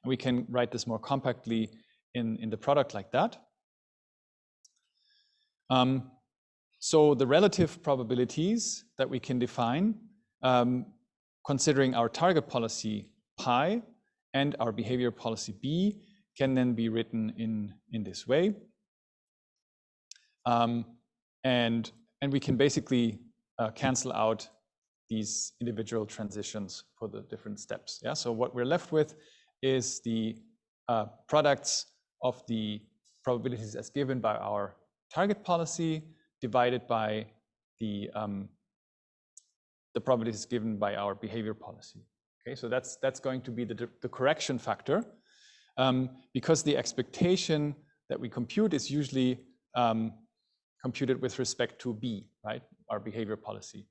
And we can write this more compactly in the product like that. So the relative probabilities that we can define, considering our target policy pi and our behavior policy b, can then be written in this way. And we can basically cancel out these individual transitions for the different steps. Yeah. So what we're left with is the products of the probabilities as given by our target policy divided by the probabilities given by our behavior policy. Okay. So that's going to be the correction factor, because the expectation that we compute is usually computed with respect to B, right, our behavior policy.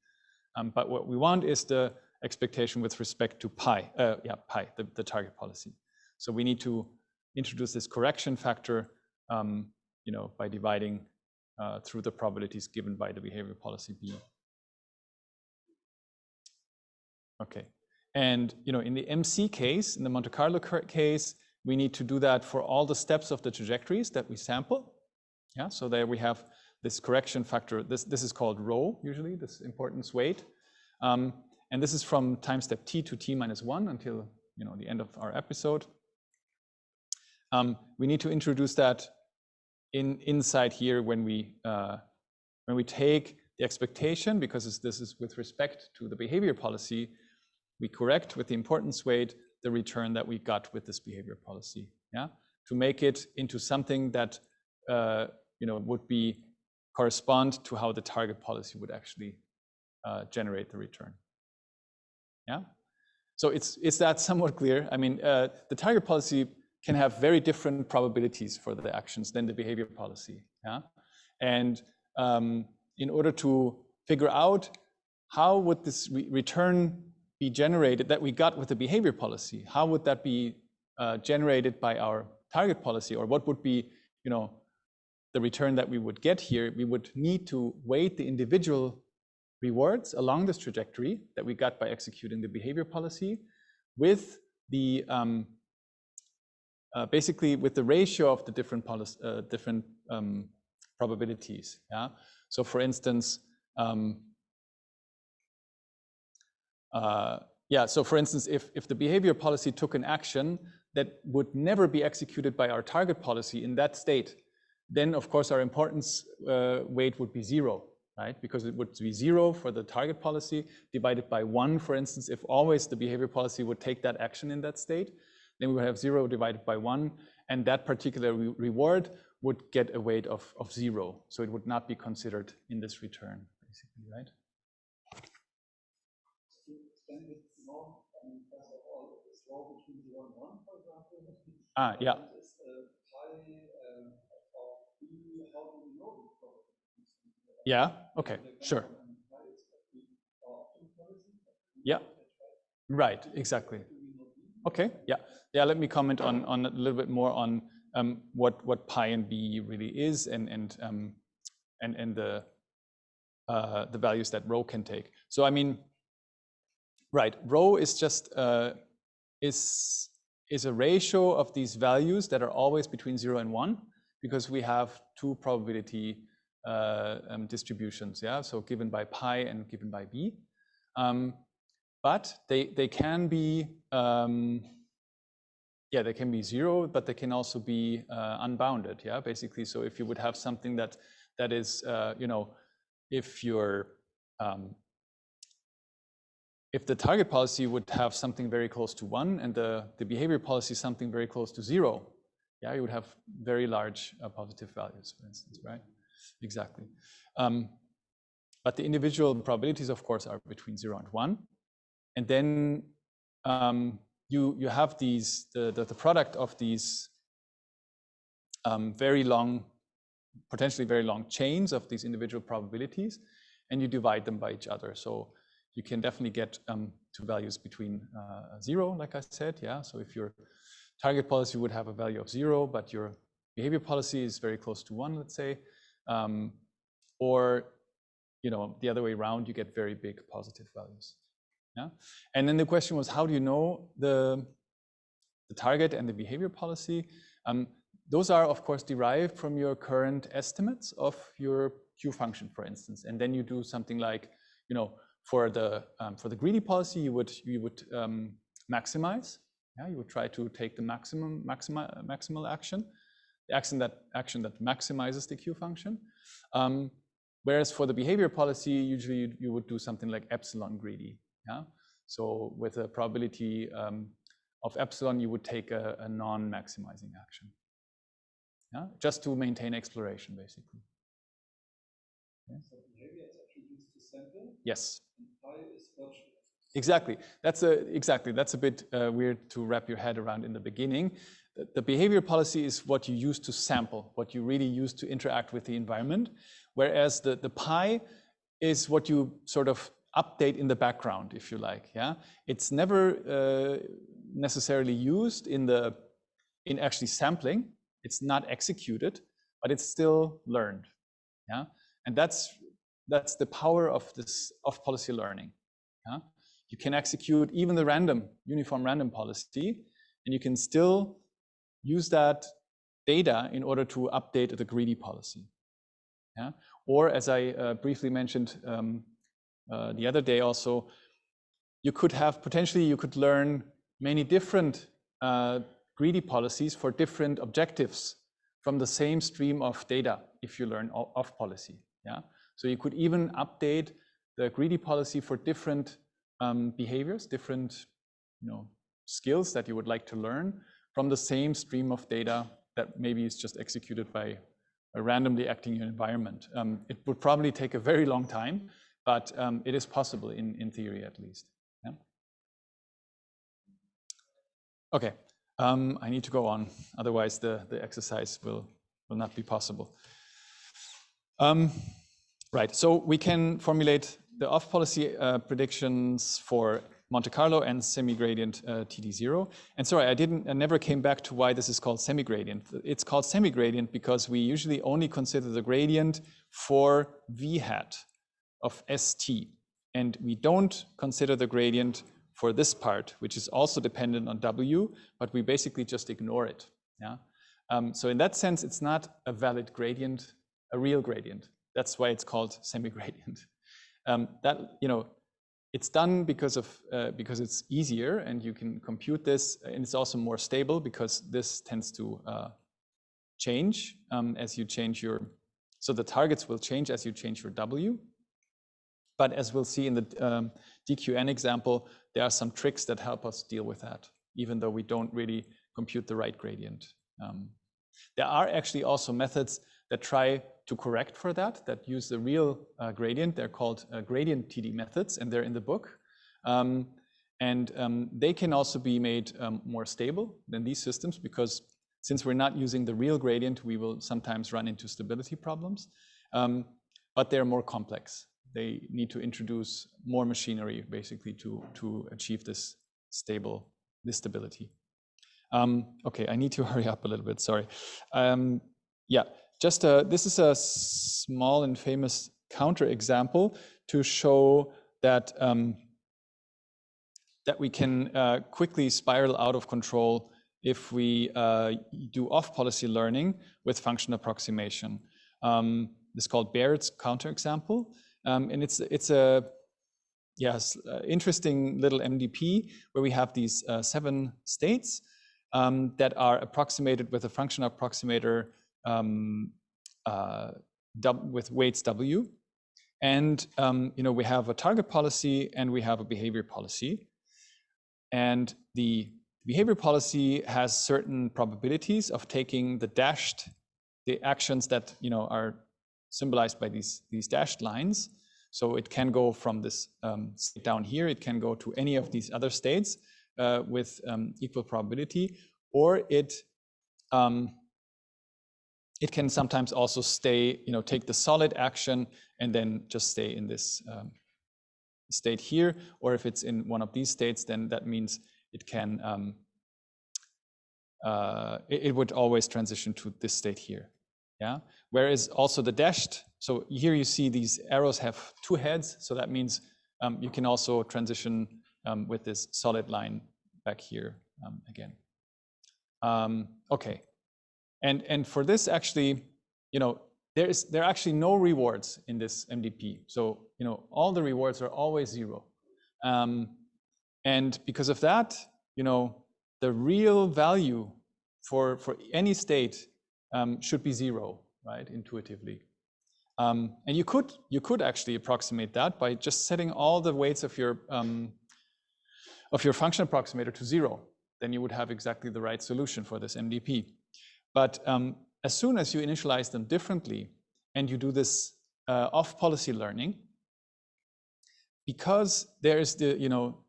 But what we want is the expectation with respect to pi, the target policy. So we need to introduce this correction factor, by dividing through the probabilities given by the behavior policy B. Okay, and in the MC case, in the Monte Carlo case, we need to do that for all the steps of the trajectories that we sample. Yeah, so there we have this correction factor. This is called rho, usually, this importance weight. And this is from time step t to t-1 until the end of our episode. We need to introduce that inside here when we take the expectation, because this is with respect to the behavior policy, we correct with the importance weight the return that we got with this behavior policy. Yeah, to make it into something that would be correspond to how the target policy would actually generate the return. Yeah, so is that somewhat clear? I mean, the target policy can have very different probabilities for the actions than the behavior policy. Yeah, and in order to figure out how would this return be generated that we got with the behavior policy, how would that be generated by our target policy, or what would be the return that we would get here, we would need to weight the individual rewards along this trajectory that we got by executing the behavior policy with the basically with the ratio of the different probabilities. Yeah. So for instance, if the behavior policy took an action that would never be executed by our target policy in that state, then of course our importance weight would be 0, right? Because it would be 0 for the target policy divided by 1, for instance, if always the behavior policy would take that action in that state, then we would have 0 divided by 1, and that particular reward would get a weight of 0. So it would not be considered in this return, basically, right? Yeah. Yeah, okay, sure. Yeah, right, exactly. Okay, yeah. Yeah, let me comment on a little bit more on what pi and b really is and the values that rho can take. So I mean, right, rho is just is a ratio of these values that are always between 0 and 1, because we have two probability distributions, yeah, so given by pi and given by b. But they can be, yeah, they can be 0, but they can also be unbounded, yeah, basically. So if you would have something that is, you know, if you're, if the target policy would have something very close to 1 and the behavior policy something very close to 0, yeah, you would have very large positive values, for instance, right? Exactly. But the individual probabilities, of course, are between 0 and 1. And then you have these, the product of these very long, potentially very long chains of these individual probabilities, and you divide them by each other. So you can definitely get to values between 0, like I said, yeah. So if your target policy would have a value of 0, but your behavior policy is very close to 1, let's say, or you know, the other way around, you get very big positive values. Yeah, and then the question was, how do you know the target and the behavior policy? Those are, of course, derived from your current estimates of your Q function, for instance. And then you do something like, you know, for the greedy policy, you would maximize. Yeah, you would try to take the maximal action, the action that maximizes the Q function. Whereas for the behavior policy, usually you would do something like epsilon greedy. Yeah, so with a probability of epsilon, you would take a non-maximizing action. Yeah, just to maintain exploration, basically. Yeah. So behavior is actually used to sample. Yes. And pi is virtual. Exactly. That's a bit weird to wrap your head around in the beginning. The behavior policy is what you use to sample, what you really use to interact with the environment, whereas the pi is what you sort of update in the background, if you like. Yeah, it's never necessarily used in actually sampling. It's not executed, but it's still learned. Yeah, and that's the power of this off-policy learning. Yeah, you can execute even the uniform random policy, and you can still use that data in order to update the greedy policy. Yeah, or as I briefly mentioned the other day also, you could have, potentially you could learn many different greedy policies for different objectives from the same stream of data if you learn off policy. Yeah, so you could even update the greedy policy for different behaviors, different skills that you would like to learn from the same stream of data that maybe is just executed by a randomly acting environment. It would probably take a very long time, but it is possible in theory at least. Yeah? Okay, I need to go on, otherwise the exercise will not be possible. Right, so we can formulate the off-policy predictions for Monte Carlo and semi-gradient TD0. And sorry, I never came back to why this is called semi-gradient. It's called semi-gradient because we usually only consider the gradient for V hat of ST. And we don't consider the gradient for this part, which is also dependent on W, but we basically just ignore it. Yeah. So in that sense, it's not a valid gradient, a real gradient. That's why it's called semi-gradient. It's done because it's easier and you can compute this, and it's also more stable because this tends to change as you change your So the targets will change as you change your W. But as we'll see in the DQN example, there are some tricks that help us deal with that, even though we don't really compute the right gradient. There are actually also methods that try to correct for that, that use the real gradient. They're called gradient TD methods, and they're in the book. They can also be made more stable than these systems, because since we're not using the real gradient, we will sometimes run into stability problems. But they're more complex. They need to introduce more machinery, basically, to achieve this stability. Okay, I need to hurry up a little bit, sorry. Yeah, just this is a small and famous counterexample to show that, that we can quickly spiral out of control if we do off-policy learning with function approximation. This is called Baird's counterexample. And it's a interesting little MDP where we have these 7 states that are approximated with a function approximator with weights W. And we have a target policy and we have a behavior policy. And the behavior policy has certain probabilities of taking the actions that are symbolized by these dashed lines. So it can go from this state down here, it can go to any of these other states with equal probability, or it can sometimes also stay, take the solid action and then just stay in this state here. Or if it's in one of these states, then that means it can, it would always transition to this state here. Yeah. Whereas also the dashed, so here you see these arrows have 2 heads, so that means you can also transition with this solid line back here again. Okay, and for this actually, there are actually no rewards in this MDP. So all the rewards are always 0, and because of that, the real value for any state should be 0, right? Intuitively, and you could actually approximate that by just setting all the weights of your function approximator to 0. Then you would have exactly the right solution for this MDP. But as soon as you initialize them differently and you do this off-policy learning, because there is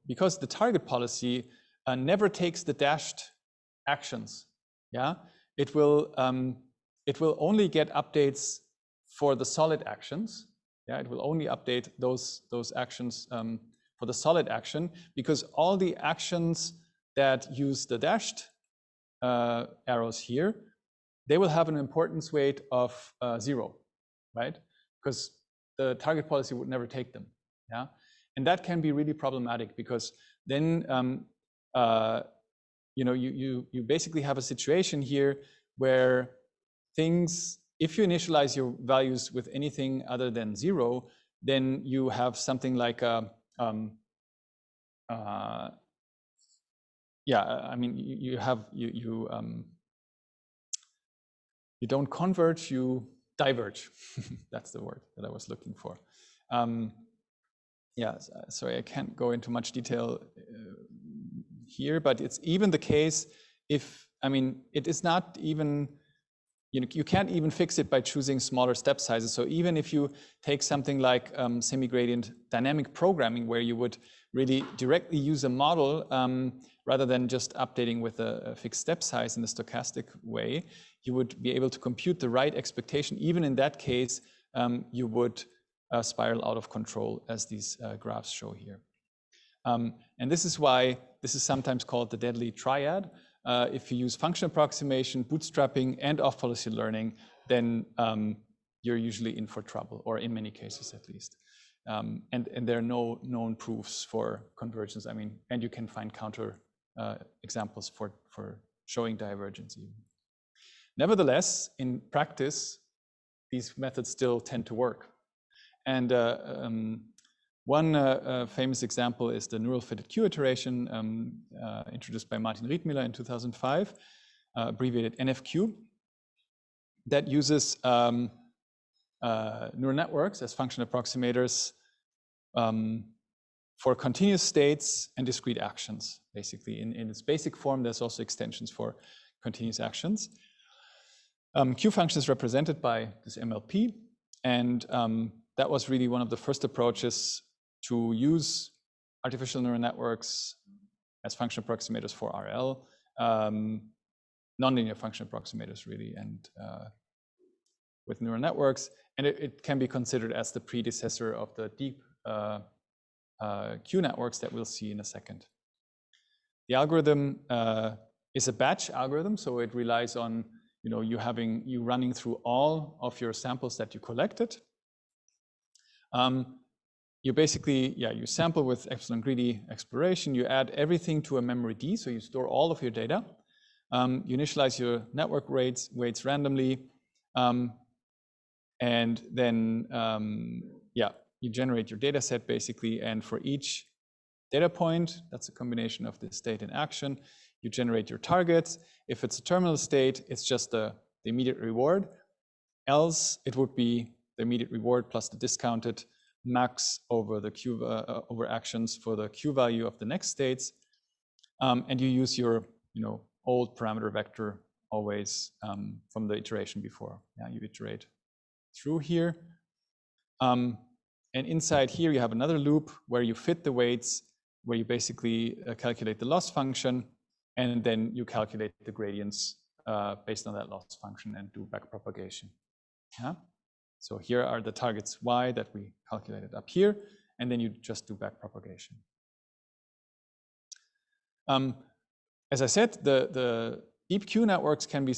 because the target policy never takes the dashed actions, yeah, it will only get updates for the solid actions. Yeah, it will only update those actions for the solid action, because all the actions that use the dashed arrows here, they will have an importance weight of 0, right? Because the target policy would never take them. Yeah, and that can be really problematic, because then you basically have a situation here where things, if you initialize your values with anything other than 0, then you have something like a you don't converge, you diverge. That's the word that I was looking for. Yeah, sorry, I can't go into much detail here, but it's even the case if, it is not even, you can't even fix it by choosing smaller step sizes. So even if you take something like semi-gradient dynamic programming, where you would really directly use a model rather than just updating with a fixed step size in the stochastic way, you would be able to compute the right expectation. Even in that case, you would spiral out of control, as these graphs show here. And this is why this is sometimes called the deadly triad. If you use function approximation, bootstrapping, and off-policy learning, then you're usually in for trouble, or in many cases at least. And there are no known proofs for convergence. And you can find counter examples for showing divergence even. Nevertheless, in practice, these methods still tend to work. And one famous example is the neural fitted Q iteration introduced by Martin Riedmüller in 2005, abbreviated NFQ, that uses neural networks as function approximators for continuous states and discrete actions. Basically, in its basic form, there's also extensions for continuous actions. Q function is represented by this MLP, and that was really one of the first approaches to use artificial neural networks as function approximators for RL, nonlinear function approximators really, and with neural networks, and it can be considered as the predecessor of the deep Q networks that we'll see in a second. The algorithm is a batch algorithm, so it relies on you running through all of your samples that you collected. You basically, you sample with epsilon greedy exploration, you add everything to a memory D, so you store all of your data. You initialize your network weights randomly, and then, you generate your data set basically, and for each data point, that's a combination of the state and action, you generate your targets. If it's a terminal state, it's just the immediate reward. Else, it would be the immediate reward plus the discounted max over the Q over actions for the Q value of the next states, and you use your old parameter vector always from the iteration before. You iterate through here, and inside here you have another loop where you fit the weights, where you basically calculate the loss function, and then you calculate the gradients based on that loss function and do backpropagation. So here are the targets y that we calculated up here, and then you just do backpropagation. As I said, the deep Q networks can be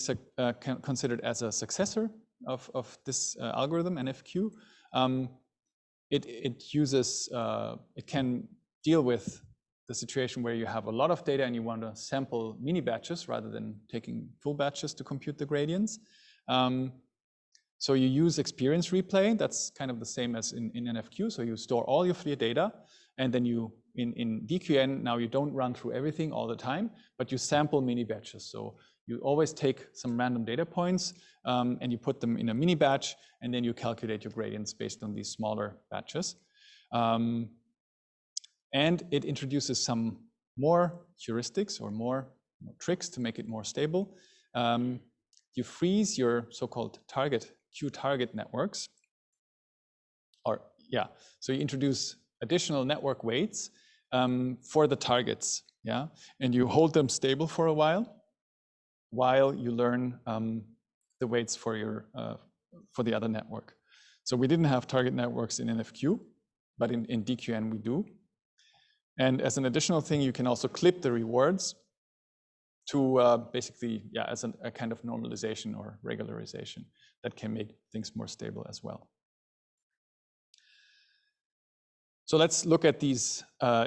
considered as a successor of this algorithm, NFQ. It can deal with the situation where you have a lot of data and you want to sample mini batches rather than taking full batches to compute the gradients. So you use experience replay. That's kind of the same as in NFQ. So you store all of your data, and then you, in DQN, now you don't run through everything all the time, but you sample mini batches. So you always take some random data points and you put them in a mini batch, and then you calculate your gradients based on these smaller batches. And it introduces some more heuristics or more tricks to make it more stable. You freeze your so-called Q target networks, so you introduce additional network weights for the targets, and you hold them stable for a while you learn the weights for the other network. So we didn't have target networks in NFQ, but in DQN we do. And as an additional thing, you can also clip the rewards to basically, as a kind of normalization or regularization that can make things more stable as well. So let's look at these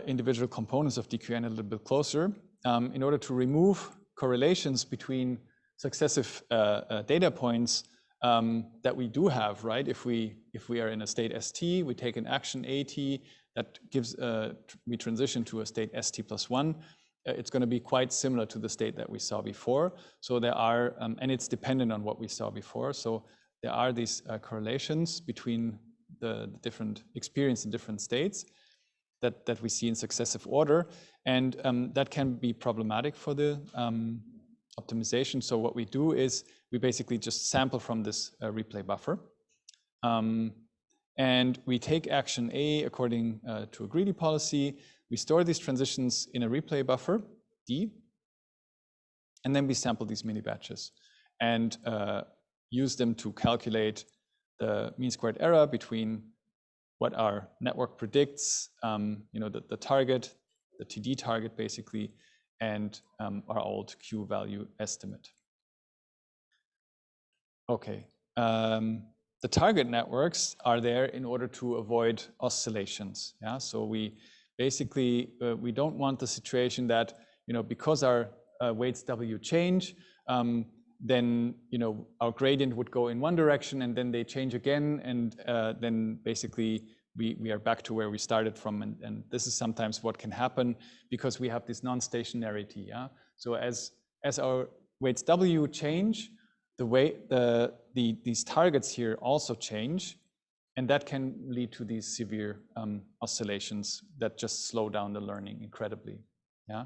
individual components of DQN a little bit closer. In order to remove correlations between successive data points that we do have, right? If we are in a state ST, we take an action AT, that gives, we transition to a state ST+1. It's going to be quite similar to the state that we saw before. So there are, and it's dependent on what we saw before. So there are these correlations between the different experience in different states that we see in successive order. And that can be problematic for the optimization. So what we do is we basically just sample from this replay buffer. And we take action A according to a greedy policy. We store these transitions in a replay buffer, D, and then we sample these mini batches and use them to calculate the mean squared error between what our network predicts, the target, the TD target basically, and our old Q value estimate. Okay. The target networks are there in order to avoid oscillations. So we basically, we don't want the situation that, because our weights W change, then, our gradient would go in one direction and then they change again. And then basically we are back to where we started from. And this is sometimes what can happen because we have this non-stationarity. So as our weights W change, the way these targets here also change, and that can lead to these severe oscillations that just slow down the learning incredibly. Yeah,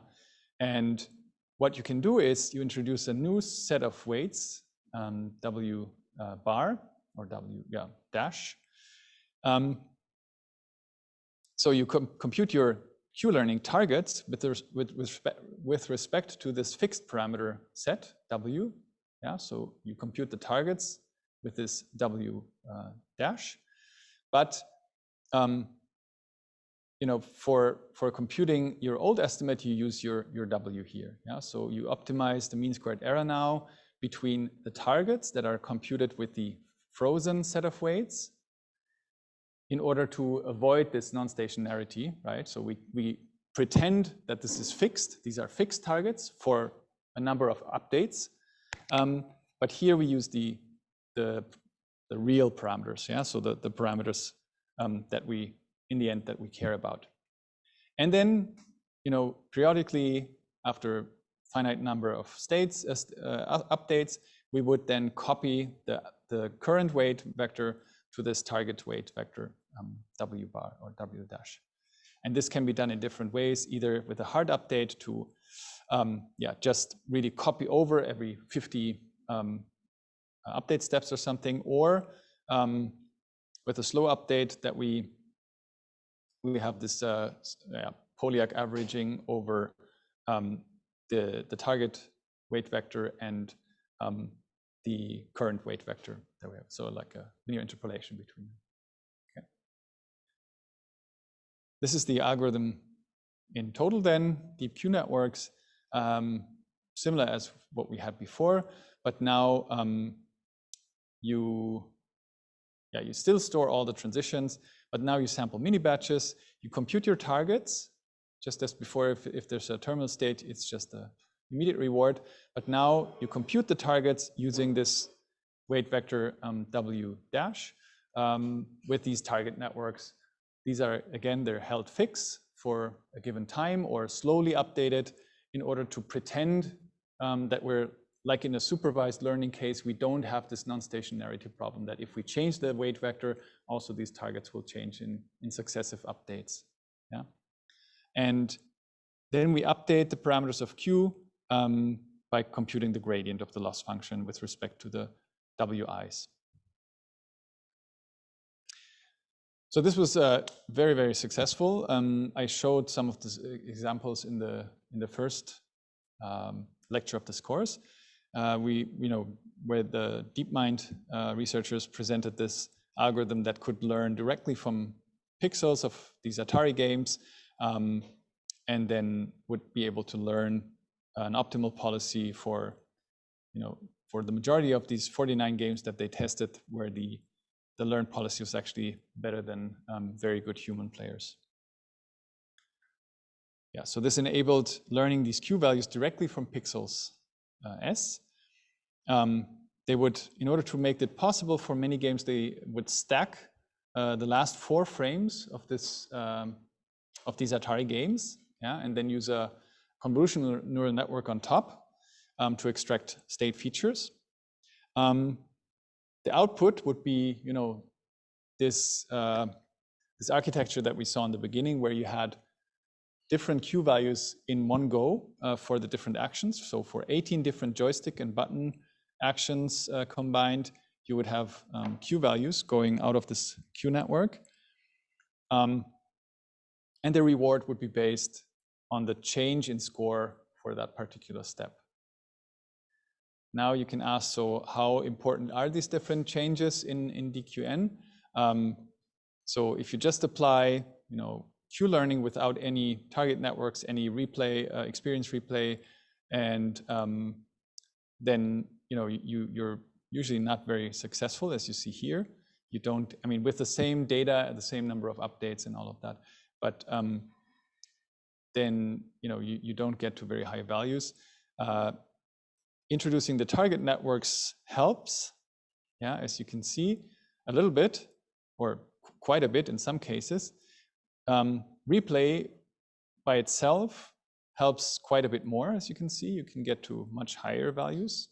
and what you can do is you introduce a new set of weights, W bar or W dash. So you compute your Q-learning targets with respect to this fixed parameter set W. Yeah, so you compute the targets with this W dash, but you know, for computing your old estimate, you use your W here. Yeah, so you optimize the mean squared error now between the targets that are computed with the frozen set of weights in order to avoid this non-stationarity, right? So we pretend that this is fixed. These are fixed targets for a number of updates. But here we use the real parameters, yeah? So the parameters that we, in the end, that we care about. And then, you know, periodically after finite number of states updates, we would then copy the current weight vector to this target weight vector, W bar or W dash. And this can be done in different ways, either with a hard update to just really copy over every 50 update steps or something, or with a slow update that we have this Poliak averaging over the target weight vector and the current weight vector that we have. So like a linear interpolation between them. Okay. This is the algorithm in total then, deep Q networks, similar as what we had before, but now you still store all the transitions, but now you sample mini batches, you compute your targets, just as before, if there's a terminal state, it's just an immediate reward, but now you compute the targets using this weight vector W dash with these target networks. These are, again, they're held fixed for a given time or slowly updated in order to pretend that we're, like in a supervised learning case, we don't have this non-stationarity problem, that if we change the weight vector, also these targets will change in successive updates. Yeah? And then we update the parameters of Q by computing the gradient of the loss function with respect to the WIs. So this was very, very successful. I showed some of the examples in the first lecture of this course. Where the DeepMind researchers presented this algorithm that could learn directly from pixels of these Atari games, and then would be able to learn an optimal policy for the majority of these 49 games that they tested, where the learned policy was actually better than very good human players. Yeah, so this enabled learning these Q values directly from pixels S. They would, in order to make it possible for many games, they would stack the last 4 frames of this of these Atari games, yeah, and then use a convolutional neural network on top to extract state features. The output would be, this architecture that we saw in the beginning, where you had different Q values in one go for the different actions. So for 18 different joystick and button actions combined, you would have Q values going out of this Q network. And the reward would be based on the change in score for that particular step. Now you can ask, so how important are these different changes in DQN? So if you just apply, Q learning without any target networks, any replay, experience replay, and then you're usually not very successful, as you see here. You don't, with the same data, the same number of updates and all of that, but then you don't get to very high values. Introducing the target networks helps, yeah, as you can see, a little bit, or quite a bit in some cases. Replay by itself helps quite a bit more, as you can see. You can get to much higher values.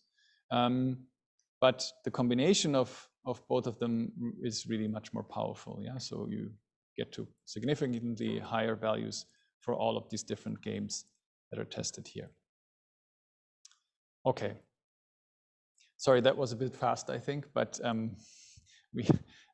but the combination of both of them is really much more powerful. Yeah, so you get to significantly higher values for all of these different games that are tested here. Okay. Sorry, that was a bit fast, I think, but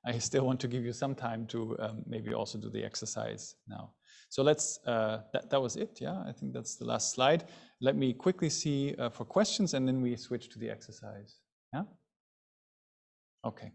I still want to give you some time to maybe also do the exercise now. So let's, that was it, yeah? I think that's the last slide. Let me quickly see for questions and then we switch to the exercise, yeah? Okay.